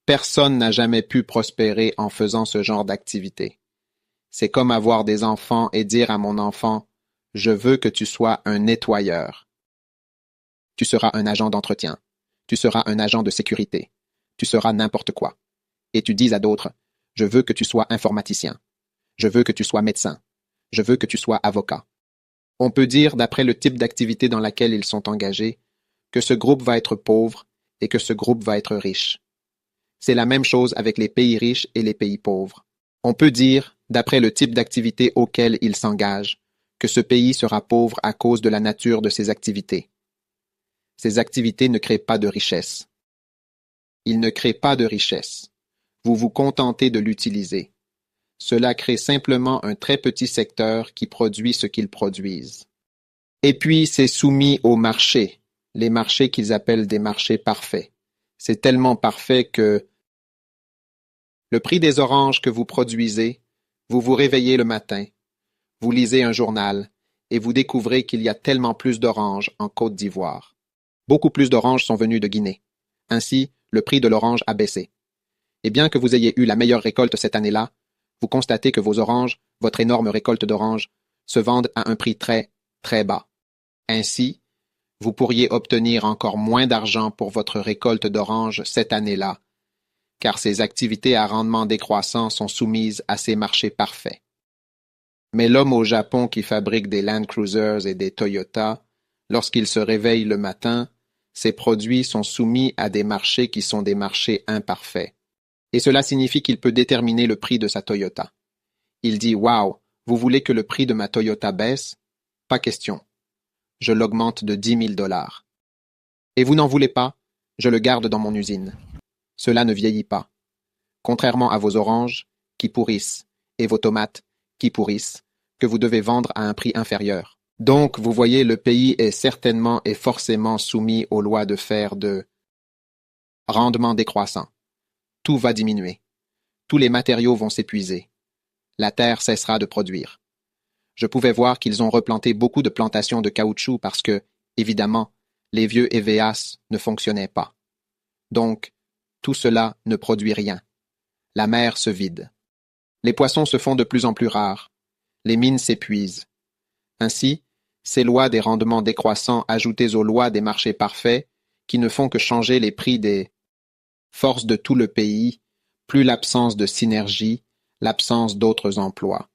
Speaker 8: personne n'a jamais pu prospérer en faisant ce genre d'activité. C'est comme avoir des enfants et dire à mon enfant, « Je veux que tu sois un nettoyeur. Tu seras un agent d'entretien. Tu seras un agent de sécurité. Tu seras n'importe quoi. » Et tu dis à d'autres, « Je veux que tu sois informaticien. Je veux que tu sois médecin. Je veux que tu sois avocat. » On peut dire, d'après le type d'activité dans laquelle ils sont engagés, que ce groupe va être pauvre et que ce groupe va être riche. C'est la même chose avec les pays riches et les pays pauvres. On peut dire, d'après le type d'activité auquel ils s'engagent, que ce pays sera pauvre à cause de la nature de ses activités. Ces activités ne créent pas de richesse. Ils ne créent pas de richesse. Vous vous contentez de l'utiliser. Cela crée simplement un très petit secteur qui produit ce qu'ils produisent. Et puis, c'est soumis au marché, les marchés qu'ils appellent des marchés parfaits. C'est tellement parfait que le prix des oranges que vous produisez Vous vous réveillez le matin, vous lisez un journal et vous découvrez qu'il y a tellement plus d'oranges en Côte d'Ivoire. Beaucoup plus d'oranges sont venues de Guinée. Ainsi, le prix de l'orange a baissé. Et bien que vous ayez eu la meilleure récolte cette année-là, vous constatez que vos oranges, votre énorme récolte d'oranges, se vendent à un prix très, très bas. Ainsi, vous pourriez obtenir encore moins d'argent pour votre récolte d'oranges cette année-là, car ces activités à rendement décroissant sont soumises à ces marchés parfaits. Mais l'homme au Japon qui fabrique des Land Cruisers et des Toyota, lorsqu'il se réveille le matin, ses produits sont soumis à des marchés qui sont des marchés imparfaits. Et cela signifie qu'il peut déterminer le prix de sa Toyota. Il dit « Wow, vous voulez que le prix de ma Toyota baisse? Pas question. Je l'augmente de 10 000 $. Et vous n'en voulez pas? Je le garde dans mon usine. Cela ne vieillit pas. Contrairement à vos oranges, qui pourrissent, et vos tomates, qui pourrissent, que vous devez vendre à un prix inférieur. Donc, vous voyez, le pays est certainement et forcément soumis aux lois de fer de rendement décroissant. Tout va diminuer. Tous les matériaux vont s'épuiser. La terre cessera de produire. Je pouvais voir qu'ils ont replanté beaucoup de plantations de caoutchouc parce que, évidemment, les vieux EVAs ne fonctionnaient pas. Donc, tout cela ne produit rien. La mer se vide. Les poissons se font de plus en plus rares. Les mines s'épuisent. Ainsi, ces lois des rendements décroissants ajoutées aux lois des marchés parfaits, qui ne font que changer les prix des forces de tout le pays, plus l'absence de synergie, l'absence d'autres emplois.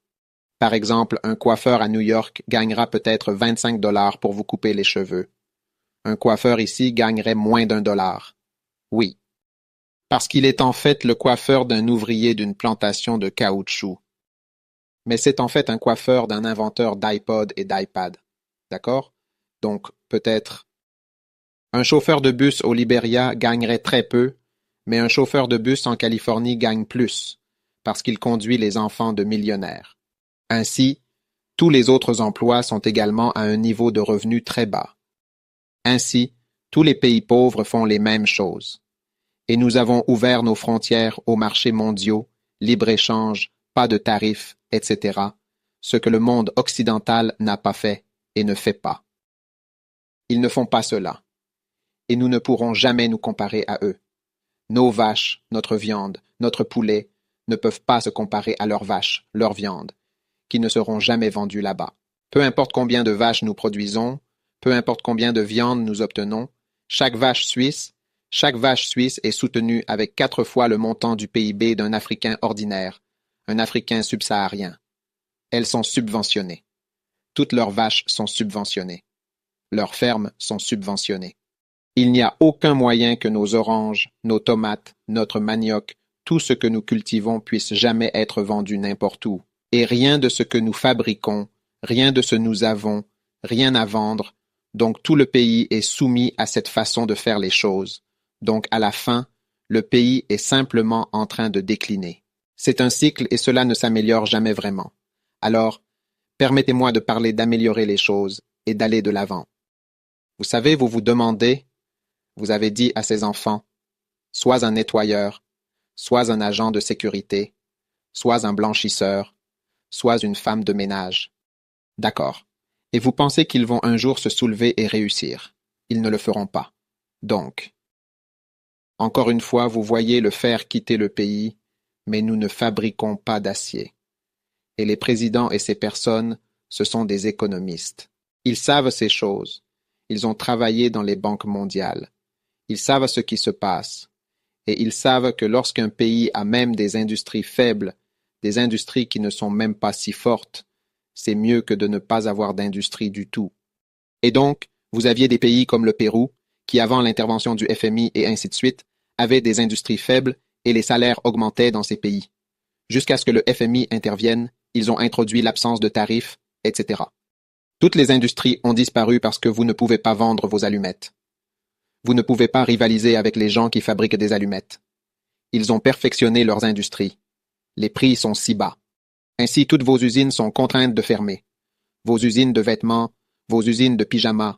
Speaker 8: Par exemple, un coiffeur à New York gagnera peut-être 25 $ pour vous couper les cheveux. Un coiffeur ici gagnerait moins d'$1. Oui. Parce qu'il est en fait le coiffeur d'un ouvrier d'une plantation de caoutchouc. Mais c'est en fait un coiffeur d'un inventeur d'iPod et d'iPad. D'accord? Donc, peut-être. Un chauffeur de bus au Libéria gagnerait très peu, mais un chauffeur de bus en Californie gagne plus, parce qu'il conduit les enfants de millionnaires. Ainsi, tous les autres emplois sont également à un niveau de revenu très bas. Ainsi, tous les pays pauvres font les mêmes choses. Et nous avons ouvert nos frontières aux marchés mondiaux, libre-échange, pas de tarifs, etc., ce que le monde occidental n'a pas fait et ne fait pas. Ils ne font pas cela. Et nous ne pourrons jamais nous comparer à eux. Nos vaches, notre viande, notre poulet ne peuvent pas se comparer à leurs vaches, leur viande, qui ne seront jamais vendues là-bas. Peu importe combien de vaches nous produisons, peu importe combien de viande nous obtenons, chaque vache suisse est soutenue avec 4 fois le montant du PIB d'un Africain ordinaire, un Africain subsaharien. Elles sont subventionnées. Toutes leurs vaches sont subventionnées. Leurs fermes sont subventionnées. Il n'y a aucun moyen que nos oranges, nos tomates, notre manioc, tout ce que nous cultivons puisse jamais être vendu n'importe où. Et rien de ce que nous fabriquons, rien de ce que nous avons, rien à vendre. Donc tout le pays est soumis à cette façon de faire les choses. Donc à la fin, le pays est simplement en train de décliner. C'est un cycle et cela ne s'améliore jamais vraiment. Alors, permettez-moi de parler d'améliorer les choses et d'aller de l'avant. Vous savez, vous vous demandez, vous avez dit à ces enfants, sois un nettoyeur, sois un agent de sécurité, sois un blanchisseur, sois une femme de ménage. D'accord. Et vous pensez qu'ils vont un jour se soulever et réussir. Ils ne le feront pas. Donc, encore une fois, vous voyez le fer quitter le pays, mais nous ne fabriquons pas d'acier. Et les présidents et ces personnes, ce sont des économistes. Ils savent ces choses. Ils ont travaillé dans les banques mondiales. Ils savent ce qui se passe. Et ils savent que lorsqu'un pays a même des industries faibles, des industries qui ne sont même pas si fortes, c'est mieux que de ne pas avoir d'industrie du tout. Et donc, vous aviez des pays comme le Pérou, qui avant l'intervention du FMI et ainsi de suite, avaient des industries faibles et les salaires augmentaient dans ces pays. Jusqu'à ce que le FMI intervienne, ils ont introduit l'absence de tarifs, etc. Toutes les industries ont disparu parce que vous ne pouvez pas vendre vos allumettes. Vous ne pouvez pas rivaliser avec les gens qui fabriquent des allumettes. Ils ont perfectionné leurs industries. Les prix sont si bas. Ainsi, toutes vos usines sont contraintes de fermer. Vos usines de vêtements, vos usines de pyjamas,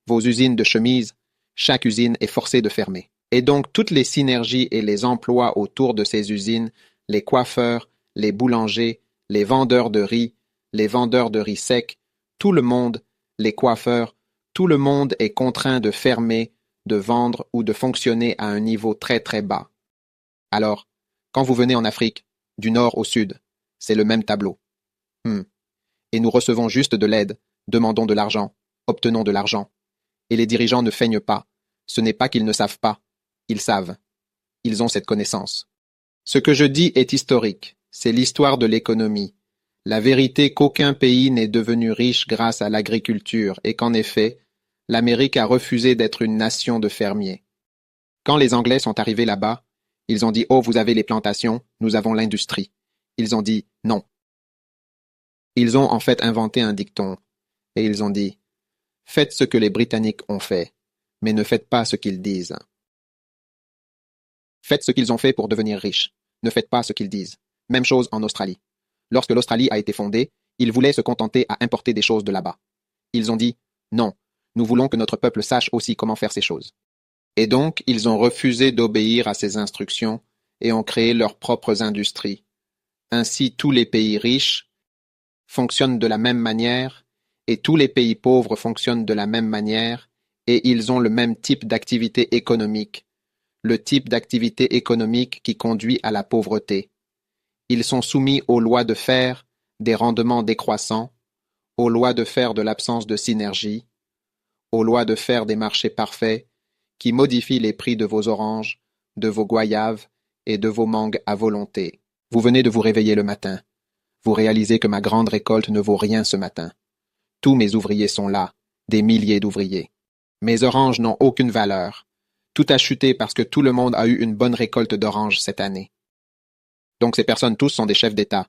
Speaker 8: vos usines de chemises, chaque usine est forcée de fermer. Et donc, toutes les synergies et les emplois autour de ces usines, les coiffeurs, les boulangers, les vendeurs de riz sec, tout le monde, les coiffeurs, tout le monde est contraint de fermer, de vendre ou de fonctionner à un niveau très très bas. Alors, quand vous venez en Afrique, du nord au sud, c'est le même tableau. Et nous recevons juste de l'aide, demandons de l'argent, obtenons de l'argent. Et les dirigeants ne feignent pas. Ce n'est pas qu'ils ne savent pas. Ils savent. Ils ont cette connaissance. Ce que je dis est historique. C'est l'histoire de l'économie. La vérité qu'aucun pays n'est devenu riche grâce à l'agriculture et qu'en effet, l'Amérique a refusé d'être une nation de fermiers. Quand les Anglais sont arrivés là-bas, ils ont dit « Oh, vous avez les plantations, nous avons l'industrie ». Ils ont dit « Non ». Ils ont en fait inventé un dicton et ils ont dit « Faites ce que les Britanniques ont fait, mais ne faites pas ce qu'ils disent ». Faites ce qu'ils ont fait pour devenir riches, ne faites pas ce qu'ils disent. Même chose en Australie. Lorsque l'Australie a été fondée, ils voulaient se contenter à importer des choses de là-bas. Ils ont dit « Non, nous voulons que notre peuple sache aussi comment faire ces choses ». Et donc, ils ont refusé d'obéir à ces instructions et ont créé leurs propres industries. Ainsi, tous les pays riches fonctionnent de la même manière et tous les pays pauvres fonctionnent de la même manière et ils ont le même type d'activité économique, le type d'activité économique qui conduit à la pauvreté. Ils sont soumis aux lois de fer des rendements décroissants, aux lois de fer de l'absence de synergie, aux lois de fer des marchés parfaits qui modifient les prix de vos oranges, de vos goyaves et de vos mangues à volonté. Vous venez de vous réveiller le matin. Vous réalisez que ma grande récolte ne vaut rien ce matin. Tous mes ouvriers sont là, des milliers d'ouvriers. Mes oranges n'ont aucune valeur. Tout a chuté parce que tout le monde a eu une bonne récolte d'oranges cette année. Donc ces personnes tous sont des chefs d'État.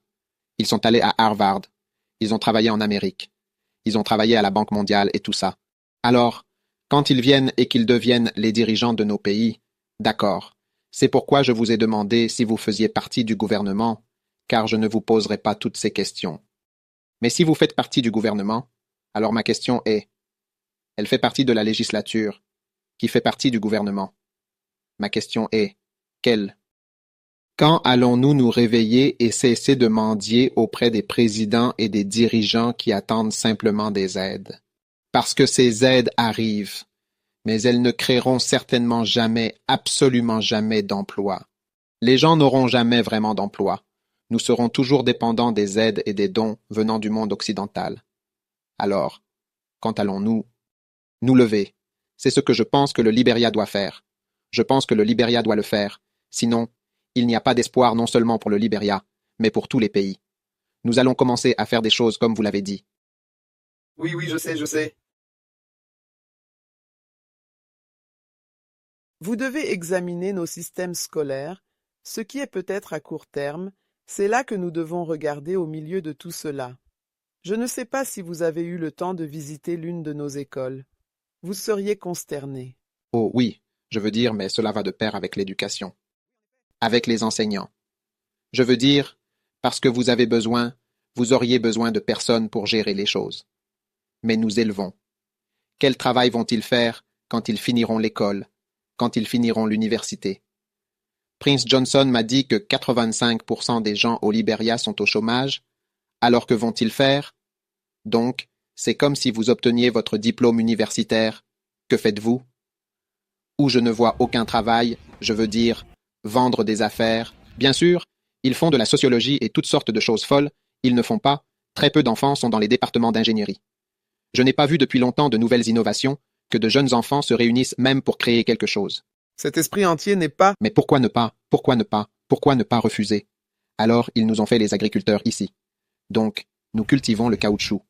Speaker 8: Ils sont allés à Harvard. Ils ont travaillé en Amérique. Ils ont travaillé à la Banque mondiale et tout ça. Alors, quand ils viennent et qu'ils deviennent les dirigeants de nos pays, d'accord. C'est pourquoi je vous ai demandé si vous faisiez partie du gouvernement, car je ne vous poserai pas toutes ces questions. Mais si vous faites partie du gouvernement, alors ma question est, elle fait partie de la législature, qui fait partie du gouvernement. Ma question est, quelle? Quand allons-nous nous réveiller et cesser de mendier auprès des présidents et des dirigeants qui attendent simplement des aides? Parce que ces aides arrivent, mais elles ne créeront certainement jamais, absolument jamais d'emploi. Les gens n'auront jamais vraiment d'emploi. Nous serons toujours dépendants des aides et des dons venant du monde occidental. Alors, quand allons-nous nous lever? C'est ce que je pense que le Libéria doit faire. Je pense que le Libéria doit le faire. Sinon, il n'y a pas d'espoir non seulement pour le Libéria, mais pour tous les pays. Nous allons commencer à faire des choses comme vous l'avez dit.
Speaker 3: Oui, je sais.
Speaker 2: Vous devez examiner nos systèmes scolaires, ce qui est peut-être à court terme, c'est là que nous devons regarder au milieu de tout cela. Je ne sais pas si vous avez eu le temps de visiter l'une de nos écoles. Vous seriez consterné.
Speaker 8: Oh oui, je veux dire, mais cela va de pair avec l'éducation. Avec les enseignants. Je veux dire, parce que vous auriez besoin de personnes pour gérer les choses. Mais nous élevons. Quel travail vont-ils faire quand ils finiront l'école, quand ils finiront l'université? Prince Johnson m'a dit que 85% des gens au Libéria sont au chômage, alors que vont-ils faire? Donc, c'est comme si vous obteniez votre diplôme universitaire. Que faites-vous? Où je ne vois aucun travail, je veux dire, vendre des affaires. Bien sûr, ils font de la sociologie et toutes sortes de choses folles, ils ne font pas, très peu d'enfants sont dans les départements d'ingénierie. Je n'ai pas vu depuis longtemps de nouvelles innovations, que de jeunes enfants se réunissent même pour créer quelque chose.
Speaker 3: Cet esprit entier n'est pas...
Speaker 8: Mais pourquoi ne pas refuser? Alors, ils nous ont fait les agriculteurs ici. Donc, nous cultivons le caoutchouc.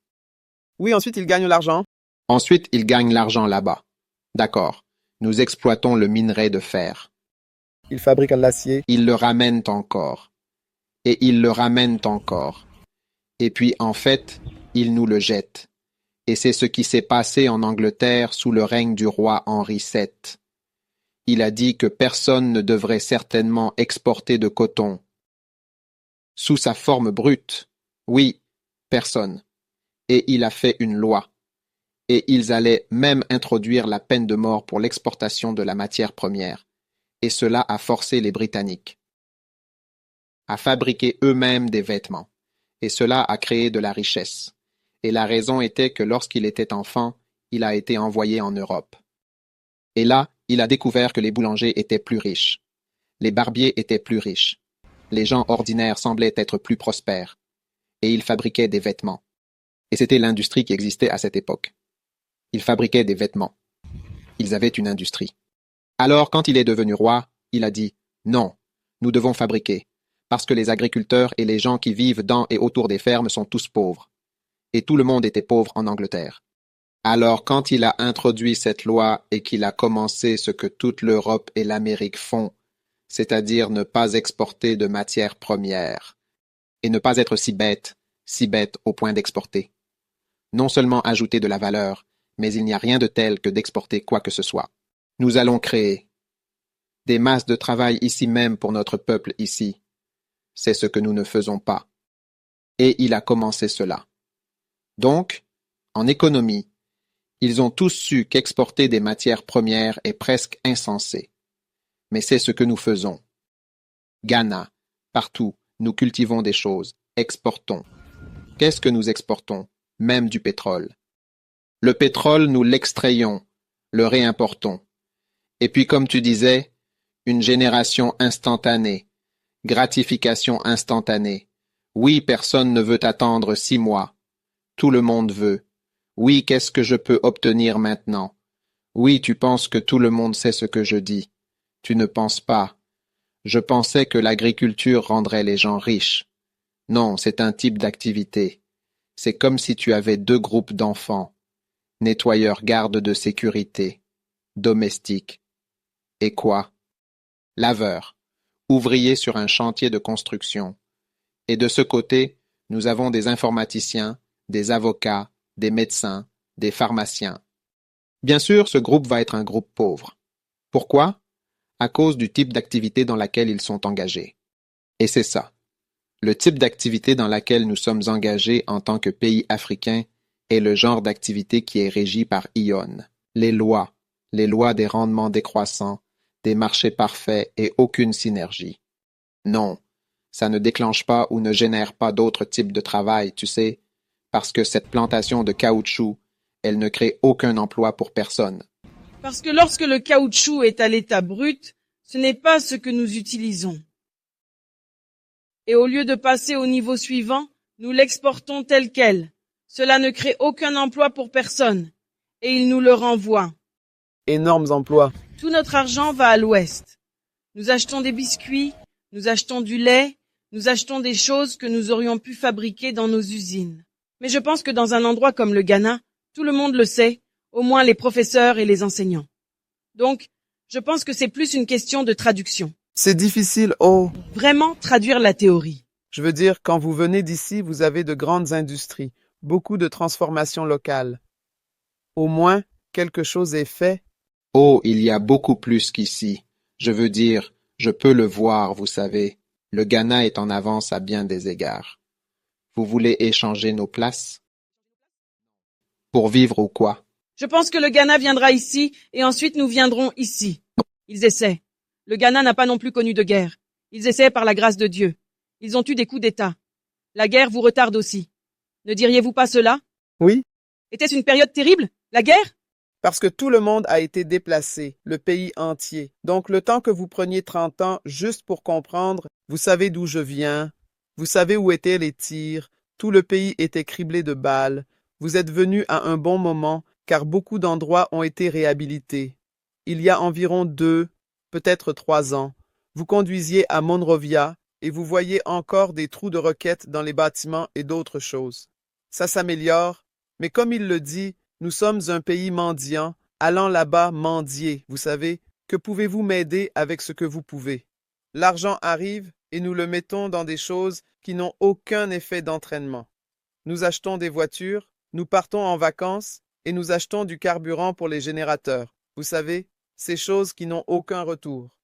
Speaker 3: Oui, ensuite ils gagnent l'argent.
Speaker 8: Ensuite, ils gagnent l'argent là-bas. D'accord. Nous exploitons le minerai de fer.
Speaker 3: Ils fabriquent l'acier.
Speaker 8: Ils le ramènent encore. Et ils le ramènent encore. Et puis, en fait, ils nous le jettent. Et c'est ce qui s'est passé en Angleterre sous le règne du roi Henri VII. Il a dit que personne ne devrait certainement exporter de coton. Sous sa forme brute, oui, personne. Et il a fait une loi. Et ils allaient même introduire la peine de mort pour l'exportation de la matière première. Et cela a forcé les Britanniques à fabriquer eux-mêmes des vêtements. et cela a créé de la richesse. Et la raison était que lorsqu'il était enfant, il a été envoyé en Europe. Et là, il a découvert que les boulangers étaient plus riches. Les barbiers étaient plus riches. Les gens ordinaires semblaient être plus prospères. Et ils fabriquaient des vêtements. Et c'était l'industrie qui existait à cette époque. Ils fabriquaient des vêtements. Ils avaient une industrie. Alors, quand il est devenu roi, il a dit « Non, nous devons fabriquer, parce que les agriculteurs et les gens qui vivent dans et autour des fermes sont tous pauvres. » Et tout le monde était pauvre en Angleterre. Alors, quand il a introduit cette loi et qu'il a commencé ce que toute l'Europe et l'Amérique font, c'est-à-dire ne pas exporter de matières premières, et ne pas être si bête au point d'exporter. Non seulement ajouter de la valeur, mais il n'y a rien de tel que d'exporter quoi que ce soit. Nous allons créer des masses de travail ici même pour notre peuple ici. C'est ce que nous ne faisons pas. Et il a commencé cela. Donc, en économie, ils ont tous su qu'exporter des matières premières est presque insensé. Mais c'est ce que nous faisons. Ghana, partout, nous cultivons des choses, exportons. Qu'est-ce que nous exportons? Même du pétrole. Le pétrole, nous l'extrayons, le réimportons. Et puis, comme tu disais, une génération instantanée, gratification instantanée. Oui, personne ne veut attendre 6 mois. Tout le monde veut. Oui, qu'est-ce que je peux obtenir maintenant? Oui, tu penses que tout le monde sait ce que je dis. Tu ne penses pas. Je pensais que l'agriculture rendrait les gens riches. Non, c'est un type d'activité. C'est comme si tu avais 2 groupes d'enfants. Nettoyeurs gardes de sécurité. Domestiques. Et quoi? Laveurs. Ouvriers sur un chantier de construction. Et de ce côté, nous avons des informaticiens, des avocats, des médecins, des pharmaciens. Bien sûr, ce groupe va être un groupe pauvre. Pourquoi? À cause du type d'activité dans laquelle ils sont engagés. Et c'est ça. Le type d'activité dans laquelle nous sommes engagés en tant que pays africain est le genre d'activité qui est régi par ION. Les lois des rendements décroissants, des marchés parfaits et aucune synergie. Non, ça ne déclenche pas ou ne génère pas d'autres types de travail, tu sais, parce que cette plantation de caoutchouc, elle ne crée aucun emploi pour personne.
Speaker 9: Parce que lorsque le caoutchouc est à l'état brut, ce n'est pas ce que nous utilisons. Et au lieu de passer au niveau suivant, nous l'exportons tel quel. Cela ne crée aucun emploi pour personne. Et il nous le renvoie.
Speaker 3: Énormes emplois.
Speaker 9: Tout notre argent va à l'ouest. Nous achetons des biscuits, nous achetons du lait, nous achetons des choses que nous aurions pu fabriquer dans nos usines. Mais je pense que dans un endroit comme le Ghana, tout le monde le sait, au moins les professeurs et les enseignants. Donc, je pense que c'est plus une question de traduction.
Speaker 3: C'est difficile, oh.
Speaker 9: Vraiment traduire la théorie.
Speaker 3: Je veux dire, quand vous venez d'ici, vous avez de grandes industries, beaucoup de transformations locales. Au moins, quelque chose est fait.
Speaker 8: Oh, il y a beaucoup plus qu'ici. Je veux dire, je peux le voir, vous savez. Le Ghana est en avance à bien des égards. Vous voulez échanger nos places? Pour vivre ou quoi?
Speaker 9: Je pense que le Ghana viendra ici et ensuite nous viendrons ici. Ils essaient. Le Ghana n'a pas non plus connu de guerre. Ils essaient par la grâce de Dieu. Ils ont eu des coups d'État. La guerre vous retarde aussi. Ne diriez-vous pas cela?
Speaker 3: Oui.
Speaker 9: Était-ce une période terrible, la guerre?
Speaker 3: Parce que tout le monde a été déplacé, le pays entier. Donc le temps que vous preniez 30 ans juste pour comprendre, vous savez d'où je viens, vous savez où étaient les tirs, tout le pays était criblé de balles. Vous êtes venu à un bon moment, car beaucoup d'endroits ont été réhabilités. Il y a environ 2, peut-être 3 ans, vous conduisiez à Monrovia et vous voyez encore des trous de roquettes dans les bâtiments et d'autres choses. Ça s'améliore, mais comme il le dit, nous sommes un pays mendiant, allant là-bas mendier, vous savez. Que pouvez-vous m'aider avec ce que vous pouvez? L'argent arrive et nous le mettons dans des choses qui n'ont aucun effet d'entraînement. Nous achetons des voitures, nous partons en vacances et nous achetons du carburant pour les générateurs. Vous savez, ces choses qui n'ont aucun retour.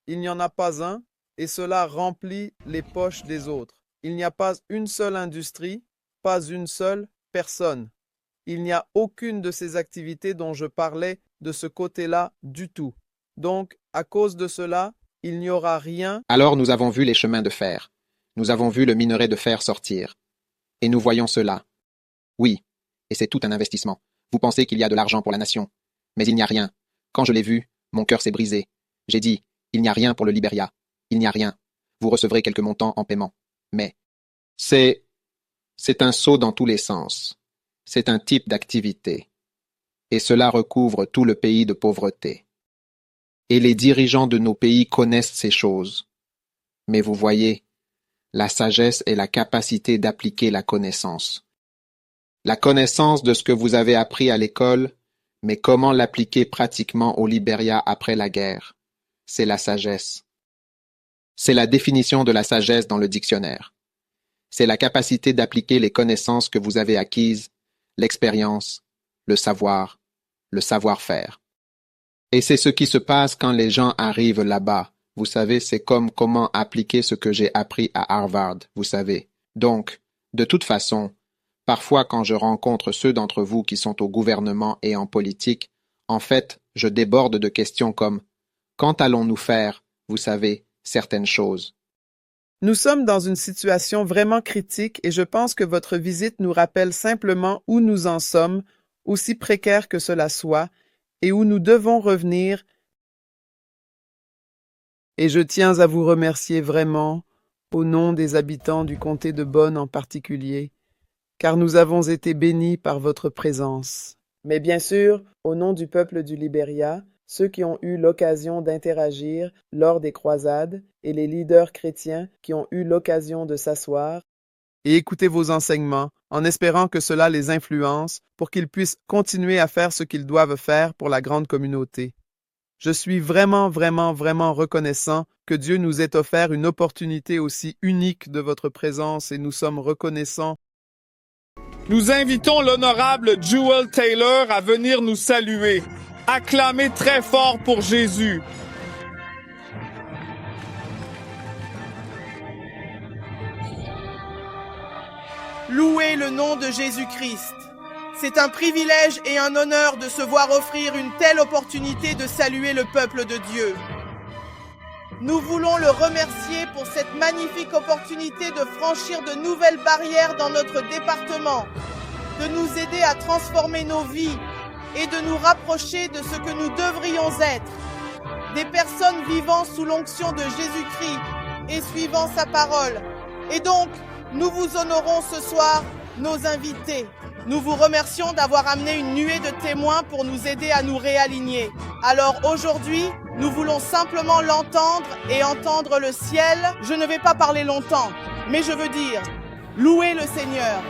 Speaker 3: Il n'y en a pas un et cela remplit les poches des autres. Il n'y a pas une seule industrie, pas une seule personne. Il n'y a aucune de ces activités dont je parlais de ce côté-là du tout. Donc, à cause de cela, il n'y aura rien.
Speaker 8: Alors nous avons vu les chemins de fer. Nous avons vu le minerai de fer sortir. Et nous voyons cela. Oui, et c'est tout un investissement. Vous pensez qu'il y a de l'argent pour la nation, mais il n'y a rien. Quand je l'ai vu, mon cœur s'est brisé. J'ai dit, il n'y a rien pour le Liberia. Il n'y a rien. Vous recevrez quelques montants en paiement. Mais c'est un saut dans tous les sens. C'est un type d'activité. Et cela recouvre tout le pays de pauvreté. Et les dirigeants de nos pays connaissent ces choses. Mais vous voyez, la sagesse est la capacité d'appliquer la connaissance. La connaissance de ce que vous avez appris à l'école, mais comment l'appliquer pratiquement au Liberia après la guerre, c'est la sagesse. C'est la définition de la sagesse dans le dictionnaire. C'est la capacité d'appliquer les connaissances que vous avez acquises, l'expérience, le savoir-faire. Et c'est ce qui se passe quand les gens arrivent là-bas. Vous savez, c'est comme comment appliquer ce que j'ai appris à Harvard, vous savez. Donc, de toute façon, parfois quand je rencontre ceux d'entre vous qui sont au gouvernement et en politique, en fait, je déborde de questions comme « Quand allons-nous faire, vous savez, certaines choses ?»
Speaker 3: Nous sommes dans une situation vraiment critique et je pense que votre visite nous rappelle simplement où nous en sommes, aussi précaire que cela soit, et où nous devons revenir. Et je tiens à vous remercier vraiment, au nom des habitants du comté de Bonn en particulier, car nous avons été bénis par votre présence. Mais bien sûr, au nom du peuple du Liberia, ceux qui ont eu l'occasion d'interagir lors des croisades et les leaders chrétiens qui ont eu l'occasion de s'asseoir et écouter vos enseignements en espérant que cela les influence pour qu'ils puissent continuer à faire ce qu'ils doivent faire pour la grande communauté. Je suis vraiment reconnaissant que Dieu nous ait offert une opportunité aussi unique de votre présence et nous sommes reconnaissants.
Speaker 10: Nous invitons l'honorable Jewel Taylor à venir nous saluer. Acclamez très fort pour Jésus.
Speaker 11: Louez le nom de Jésus-Christ. C'est un privilège et un honneur de se voir offrir une telle opportunité de saluer le peuple de Dieu. Nous voulons le remercier pour cette magnifique opportunité de franchir de nouvelles barrières dans notre département, de nous aider à transformer nos vies et de nous rapprocher de ce que nous devrions être, des personnes vivant sous l'onction de Jésus-Christ et suivant sa parole. Et donc, nous vous honorons ce soir, nos invités. Nous vous remercions d'avoir amené une nuée de témoins pour nous aider à nous réaligner. Alors aujourd'hui, nous voulons simplement l'entendre et entendre le ciel. Je ne vais pas parler longtemps, mais je veux dire, louez le Seigneur.